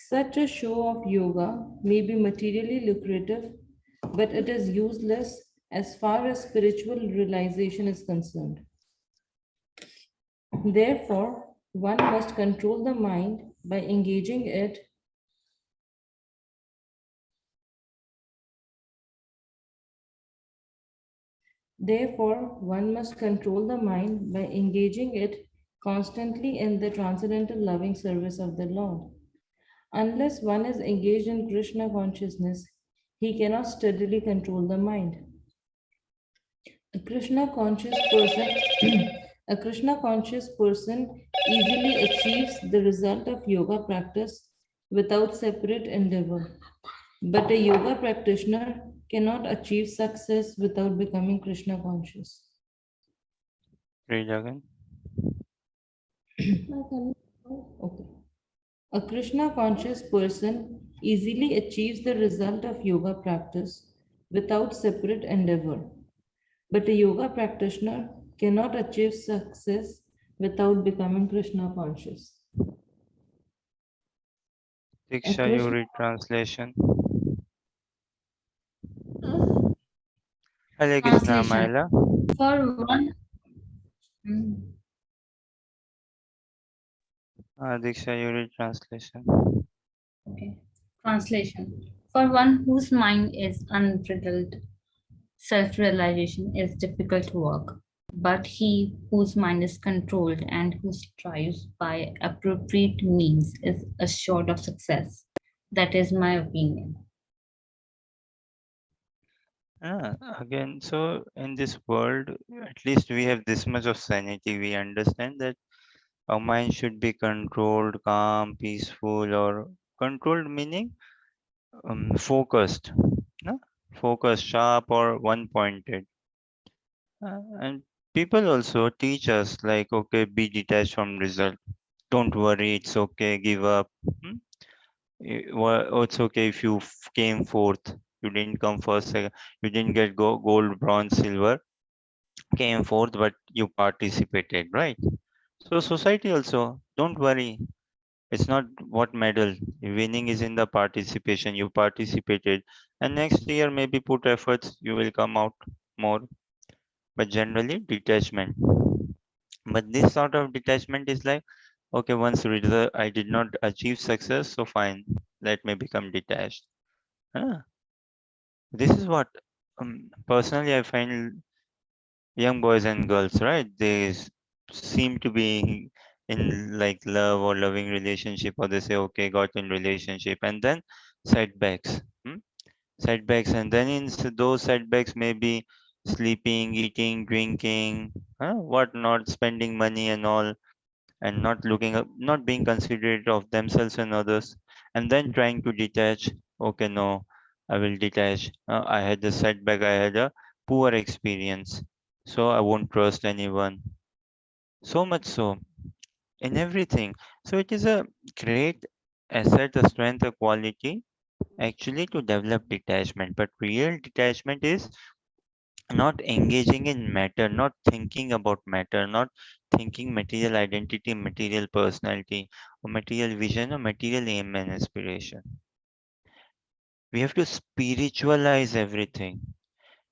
Such a show of yoga may be materially lucrative, but it is useless as far as spiritual realization is concerned. Therefore, one must control the mind by engaging it. Therefore, one must control the mind by engaging it constantly in the transcendental loving service of the Lord. Unless one is engaged in Krishna consciousness, he cannot steadily control the mind. A Krishna conscious person, a Krishna conscious person easily achieves the result of yoga practice without separate endeavor. But a yoga practitioner cannot achieve success without becoming Krishna conscious. Read again. Okay. A Krishna conscious person easily achieves the result of yoga practice without separate endeavor. But a yoga practitioner cannot achieve success without becoming Krishna conscious. A Diksha, you Krishna read translation. Hare Krishna, Translation. Maila. For one, mm, Diksha, you read translation. okay. Translation. For one whose mind is unbridled, self-realization is difficult work. But he whose mind is controlled and who strives by appropriate means is assured of success. That is my opinion. Again, so in this world, at least we have this much of sanity. We understand that our mind should be controlled, calm, peaceful, or controlled meaning focused, no? Focused, sharp, or one-pointed. And people also teach us like, okay, be detached from result. Don't worry, it's okay, give up. Hmm? It's okay if you came fourth. You didn't come first, second. You didn't get gold, bronze, silver. Came fourth, but you participated, right? So society also, don't worry. It's not what medal. Winning is in the participation. You participated, and next year maybe put efforts. You will come out more. But generally, detachment. But this sort of detachment is like, okay, once I did not achieve success, so fine, let me become detached. Huh? This is what personally I find young boys and girls, right? Seem to be in like love or loving relationship, or they say, okay, got in relationship, and then setbacks. Setbacks, and then those setbacks may be sleeping, eating, drinking, what not, spending money and all, and not looking up, not being considerate of themselves and others, and then trying to detach. Okay, no, I will detach. I had a setback, I had a poor experience, so I won't trust anyone. So much so in everything. So it is a great asset, a strength, a quality actually to develop detachment. But real detachment is not engaging in matter, not thinking about matter, not thinking material identity, material personality, or material vision, or material aim and aspiration. We have to spiritualize everything.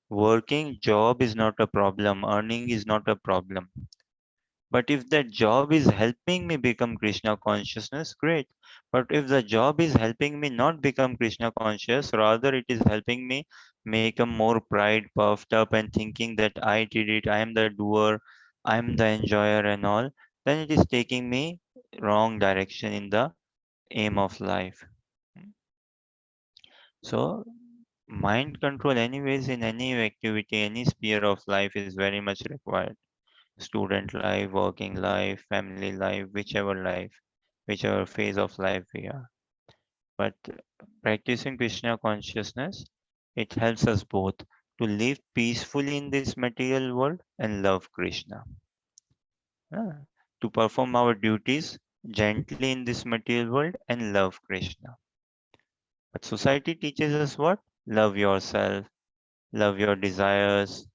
Working job is not a problem, earning is not a problem. But if that job is helping me become Krishna consciousness, great. But if the job is helping me not become Krishna conscious, rather it is helping me make a more pride puffed up and thinking that I did it, I am the doer, I am the enjoyer and all, then it is taking me wrong direction in the aim of life. So mind control anyways in any activity, any sphere of life is very much required. Student life, working life, family life, whichever phase of life we are. But practicing Krishna consciousness, it helps us both to live peacefully in this material world and love Krishna. Ah, to perform our duties gently in this material world and love Krishna. But society teaches us what? Love yourself, love your desires,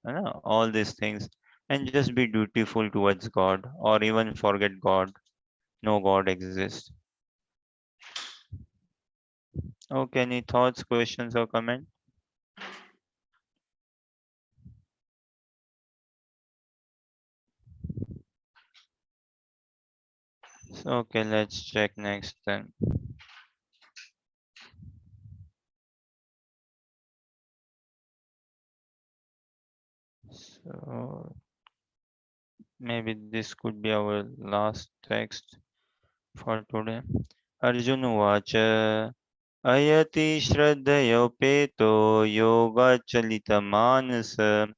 all these things, and just be dutiful towards God, or even forget God. No God exists. Okay, any thoughts, questions, or comment? Okay, let's check next then. So maybe this could be our last text for today. Arjun Vacha Ayati Shraddhayopeto Yoga Chalita Manasa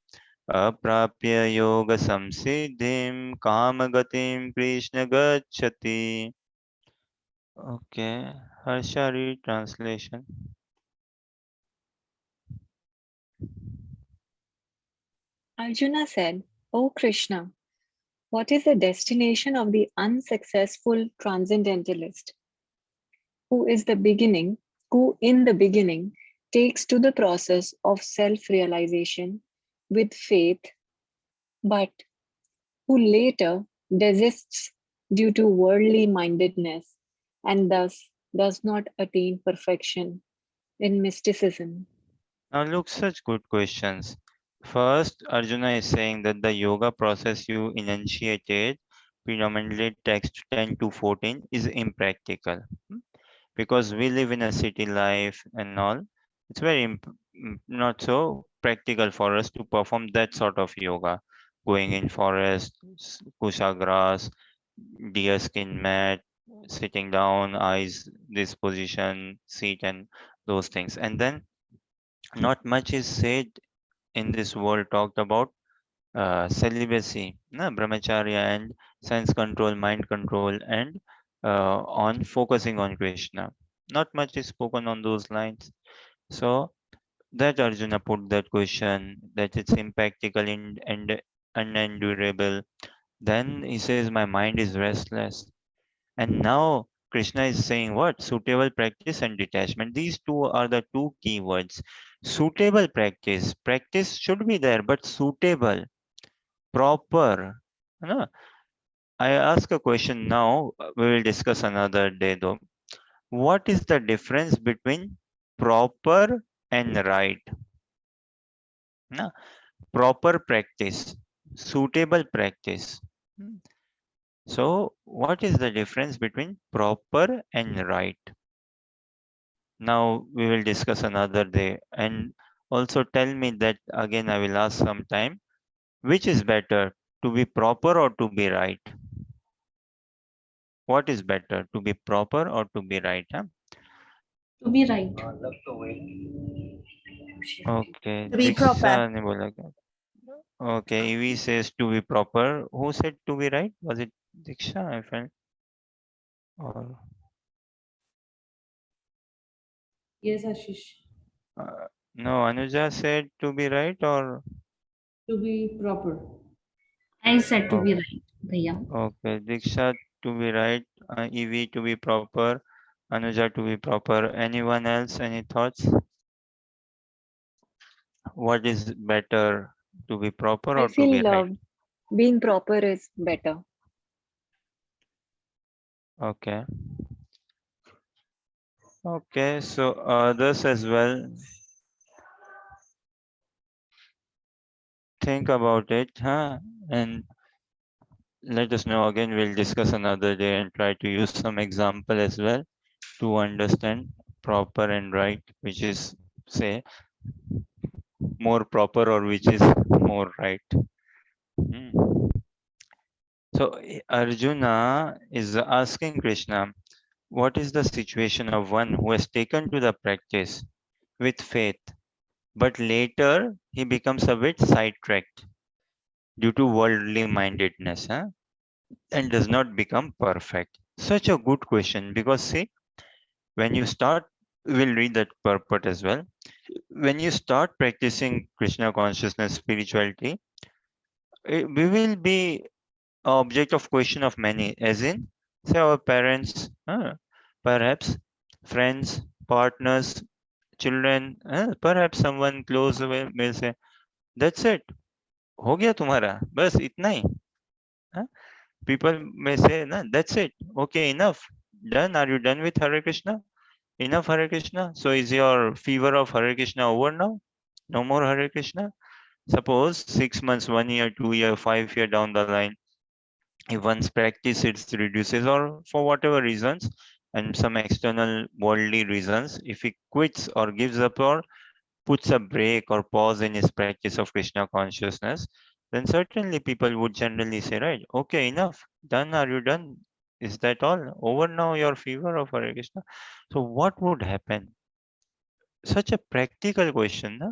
Aprapya Yoga Samsiddhim Kamagatim Krishna Gachati. Okay, Harsha read translation. Arjuna said, O Krishna, what is the destination of the unsuccessful transcendentalist who is the beginning, who in the beginning takes to the process of self-realization with faith, but who later desists due to worldly mindedness and thus does not attain perfection in mysticism? Now look, such good questions. First, Arjuna is saying that the yoga process you enunciated, predominantly text 10 to 14, is impractical. Because we live in a city life and all. It's very not so practical for us to perform that sort of yoga. Going in forest, kusha grass, deer skin mat, sitting down, eyes this position, seat and those things. And then not much is said in this world talked about celibacy, brahmacharya and sense control, mind control, and on focusing on Krishna. Not much is spoken on those lines. So that Arjuna put that question that it's impractical and unendurable. Then he says, my mind is restless. And now Krishna is saying what? Suitable practice and detachment. These two are the two key words. Suitable practice. Practice should be there, but suitable, proper. No, I ask a question now. We will discuss another day though. What is the difference between proper and right? No, proper practice, suitable practice. Hmm. So, what is the difference between proper and right? Now we will discuss another day. And also tell me that again, I will ask sometime, which is better, to be proper or to be right? What is better, to be proper or to be right? Huh? To be right. Okay, To be Diksha proper. ने बोला क्या? Okay, Evie says to be proper. Who said to be right? Was it Diksha, I felt? Or Yes, Ashish. no, Anuja said to be right or To be proper. I said to be okay, right, Bhaiya. okay. Diksha to be right, Evie to be proper, Anuja to be proper. Anyone else? Any thoughts? What is better? To be proper I or to be feel right? being proper is better. Okay. Okay, so others as well think about it, huh? And let us know again. We'll discuss another day and try to use some example as well to understand proper and right, which is say more proper or which is more right. Hmm. So Arjuna is asking Krishna, what is the situation of one who has taken to the practice with faith, but later he becomes a bit sidetracked due to worldly mindedness, huh? And does not become perfect? Such a good question, because see, when you start, we'll read that purport as well. When you start practicing Krishna consciousness spirituality, we will be object of question of many, as in, say, our parents, perhaps friends, partners, children, perhaps someone close away will say, that's it, हो गया तुम्हारा, बस इतना ही. huh? People may say, nah, that's it, okay, enough, done. Are you done with Hare Krishna? Enough Hare Krishna. So is your fever of Hare Krishna over now? No more Hare Krishna? Suppose 6 months, 1 year, 2 year, 5 year down the line, if one's practice it reduces or for whatever reasons and some external worldly reasons, if he quits or gives up or puts a break or pause in his practice of Krishna consciousness, then certainly people would generally say, right, okay, enough, done, are you done? Is that all? Over now your fever of Hare Krishna? So what would happen? Such a practical question, na?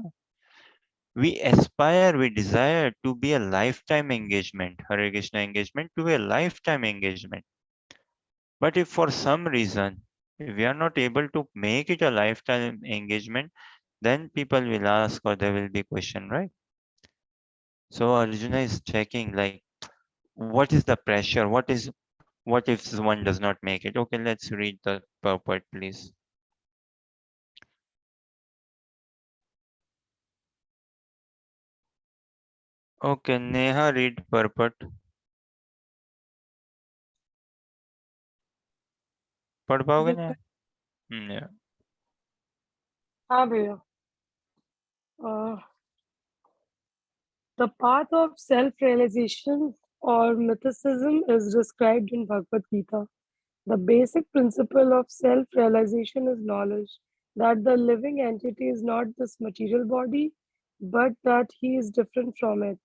We aspire, we desire to be a lifetime engagement, Hare Krishna engagement to be a lifetime engagement. But if for some reason, if we are not able to make it a lifetime engagement, then people will ask or there will be question, right? So Arjuna is checking like, what is the pressure? What if one does not make it? Okay, let's read the purport, please. Okay, Neha, read purport. पढ़ पाओगे ये ना? Yeah. हाँ भैया the path of self-realization or mythicism is described in Bhagavad Gita. The basic principle of self-realization is knowledge that the living entity is not this material body, but that he is different from it,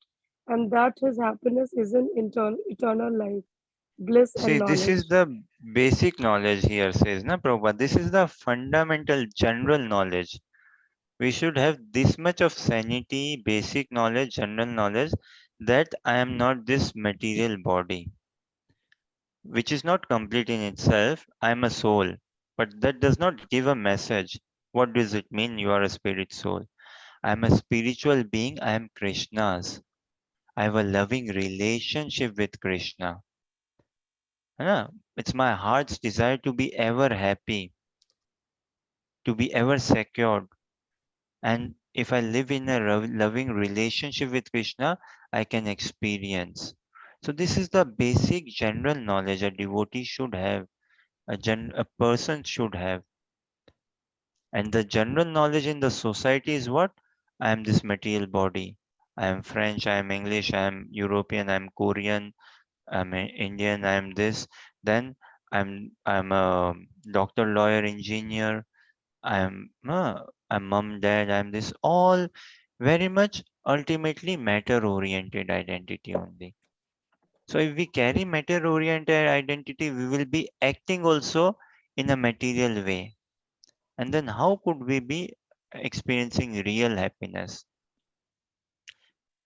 and that his happiness is in eternal life, bliss, and See, this is knowledge. the basic knowledge here, says na Prabhupada. This is the fundamental general knowledge. We should have this much of sanity, basic knowledge, general knowledge that I am not this material body, which is not complete in itself. I am a soul, but that does not give a message. What does it mean? You are a spirit soul. I am a spiritual being. I am Krishna's. I have a loving relationship with Krishna. है It's my heart's desire to be ever happy, to be ever secured. And if I live in a loving relationship with Krishna, I can experience. So this is the basic general knowledge a devotee should have, a person should have. And the general knowledge in the society is what? I am this material body. I am French, I am English, I am European, I am Korean, I'm Indian, I am this. Then I'm a doctor, lawyer, engineer. I'm mom, dad. I'm this. All very much ultimately matter-oriented identity only. So if we carry matter-oriented identity, we will be acting also in a material way. And then how could we be experiencing real happiness?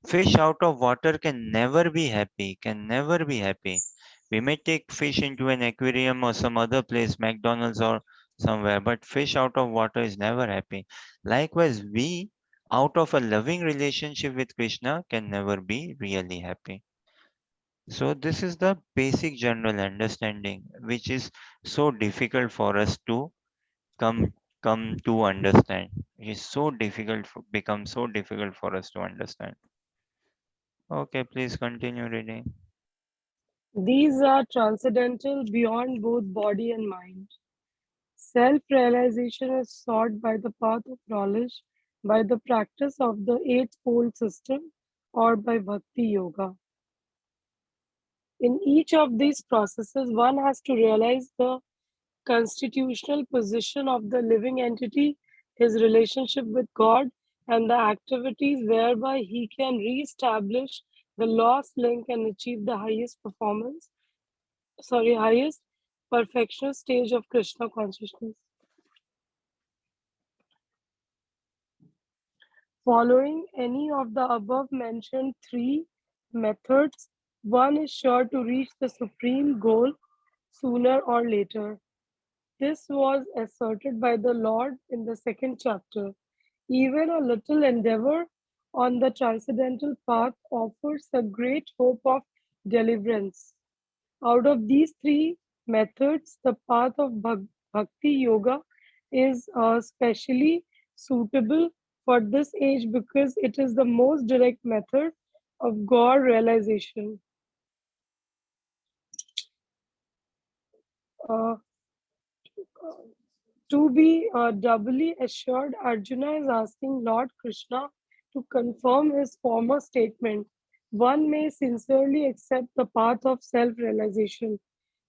Fish out of water can never be happy, can never be happy. We may take fish into an aquarium or some other place, McDonald's or somewhere, but fish out of water is never happy. Likewise, we out of a loving relationship with Krishna can never be really happy. So this is the basic general understanding, which is so difficult for us to come come to understand. It is so difficult, become so difficult for us to understand. Okay, please continue reading. These are transcendental beyond both body and mind. Self-realization is sought by the path of knowledge, by the practice of the eightfold system, or by bhakti yoga. In each of these processes, one has to realize the constitutional position of the living entity, his relationship with God, and the activities whereby he can re-establish the lost link and achieve the highest perfectional stage of Krishna consciousness. Following any of the above mentioned three methods, one is sure to reach the supreme goal sooner or later. This was asserted by the Lord in the second chapter. Even a little endeavor on the transcendental path offers a great hope of deliverance. Out of these three methods, the path of Bhakti Yoga is specially suitable for this age because it is the most direct method of God realization. Uh, To be doubly assured, Arjuna is asking Lord Krishna to confirm his former statement. One may sincerely accept the path of self realization,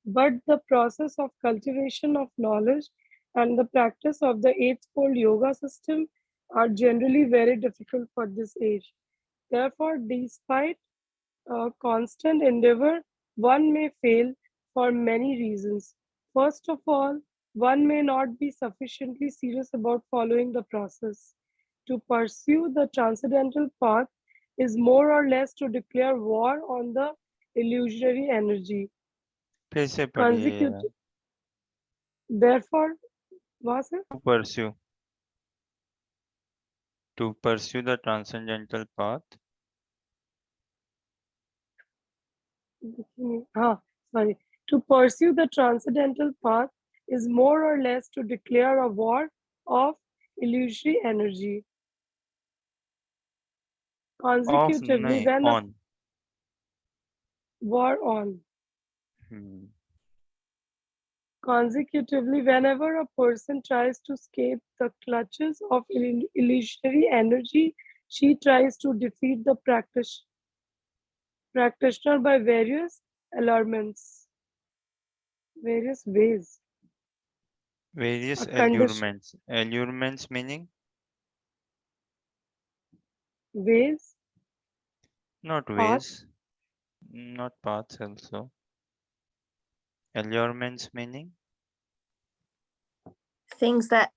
but the process of cultivation of knowledge and the practice of the eightfold yoga system are generally very difficult for this age. Therefore, despite constant endeavor, one may fail for many reasons. First of all, one may not be sufficiently serious about following the process. To pursue the transcendental path is more or less to declare war on the illusionary energy. फिर से पढ़िए. Consecutive, therefore, was it? To pursue the transcendental path. Sorry. To pursue the transcendental path is more or less to declare a war of illusory energy. Consecutively, Off, when a on. war on. Consecutively, whenever a person tries to escape the clutches of illusory energy, she tries to defeat the practitioner by various allurements, various ways. Various A condition, allurements. Allurements meaning? ways, Not path, ways. Not paths also. Allurements meaning? Things that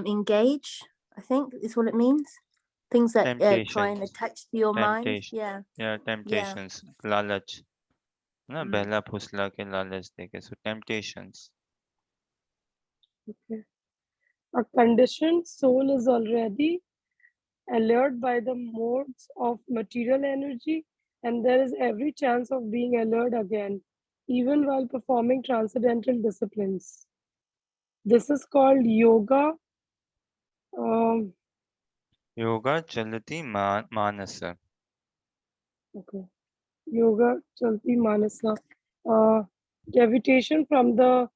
engage, I think is what it means. Things that try and Temptations. attach to your mind. Temptation. Yeah. Yeah, temptations. Lalach. Na Mm. bella phusla ke lalach deke. So temptations. okay. A conditioned soul is already allured by the modes of material energy, and there is every chance of being allured again, even while performing transcendental disciplines. This is called yoga. Yoga chalati manasa. Okay. Yoga Chalti Manasa. Deviation from the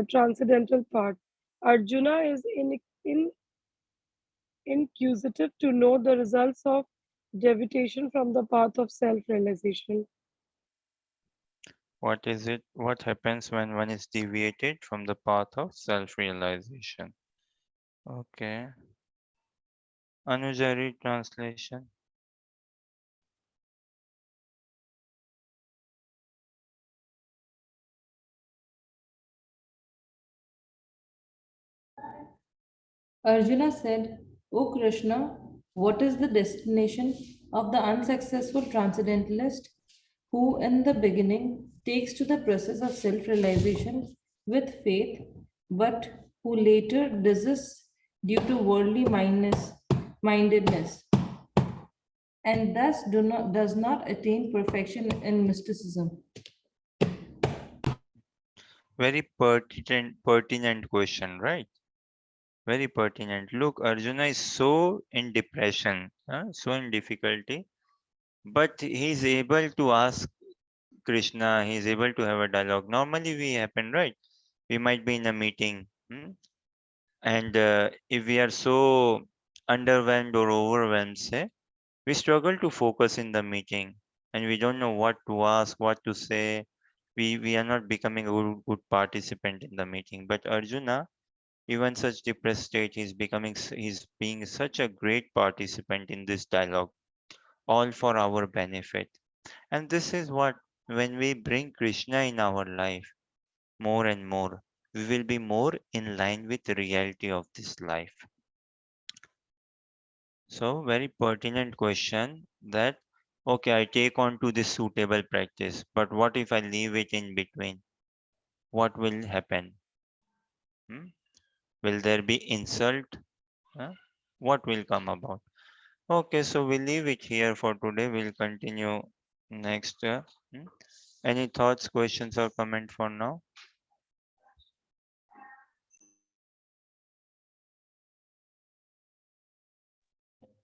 transcendental part. Arjuna is inquisitive to know the results of deviation from the path of self-realization. What is it? What happens when one is deviated from the path of self-realization? Okay. Anujari translation. Arjuna said, O Krishna, what is the destination of the unsuccessful transcendentalist who, in the beginning, takes to the process of self realization with faith, but who later desists due to worldly mindedness and thus does not attain perfection in mysticism? Very pertinent question, right? Very pertinent. Look, Arjuna is so in depression, so in difficulty, but he's able to ask Krishna, he's able to have a dialogue. Normally, we happen, right? We might be in a meeting, and if we are so underwhelmed or overwhelmed, say, we struggle to focus in the meeting and we don't know what to ask, what to say. We are not becoming a good participant in the meeting. But Arjuna, even such depressed state, he's being such a great participant in this dialogue, all for our benefit. And this is what, when we bring Krishna in our life more and more, we will be more in line with the reality of this life. So very pertinent question that, okay, I take on to this suitable practice, but what if I leave it in between? What will happen? Hmm? Will there be insult? Huh? What will come about? Okay, so we'll leave it here for today. We'll continue next. Hmm? Any thoughts, questions, or comment for now?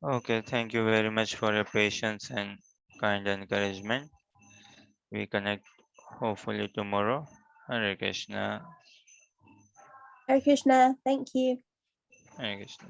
Okay, thank you very much for your patience and kind encouragement. We connect hopefully tomorrow. Hare Krishna. Hare Krishna. Thank you. Hare Krishna.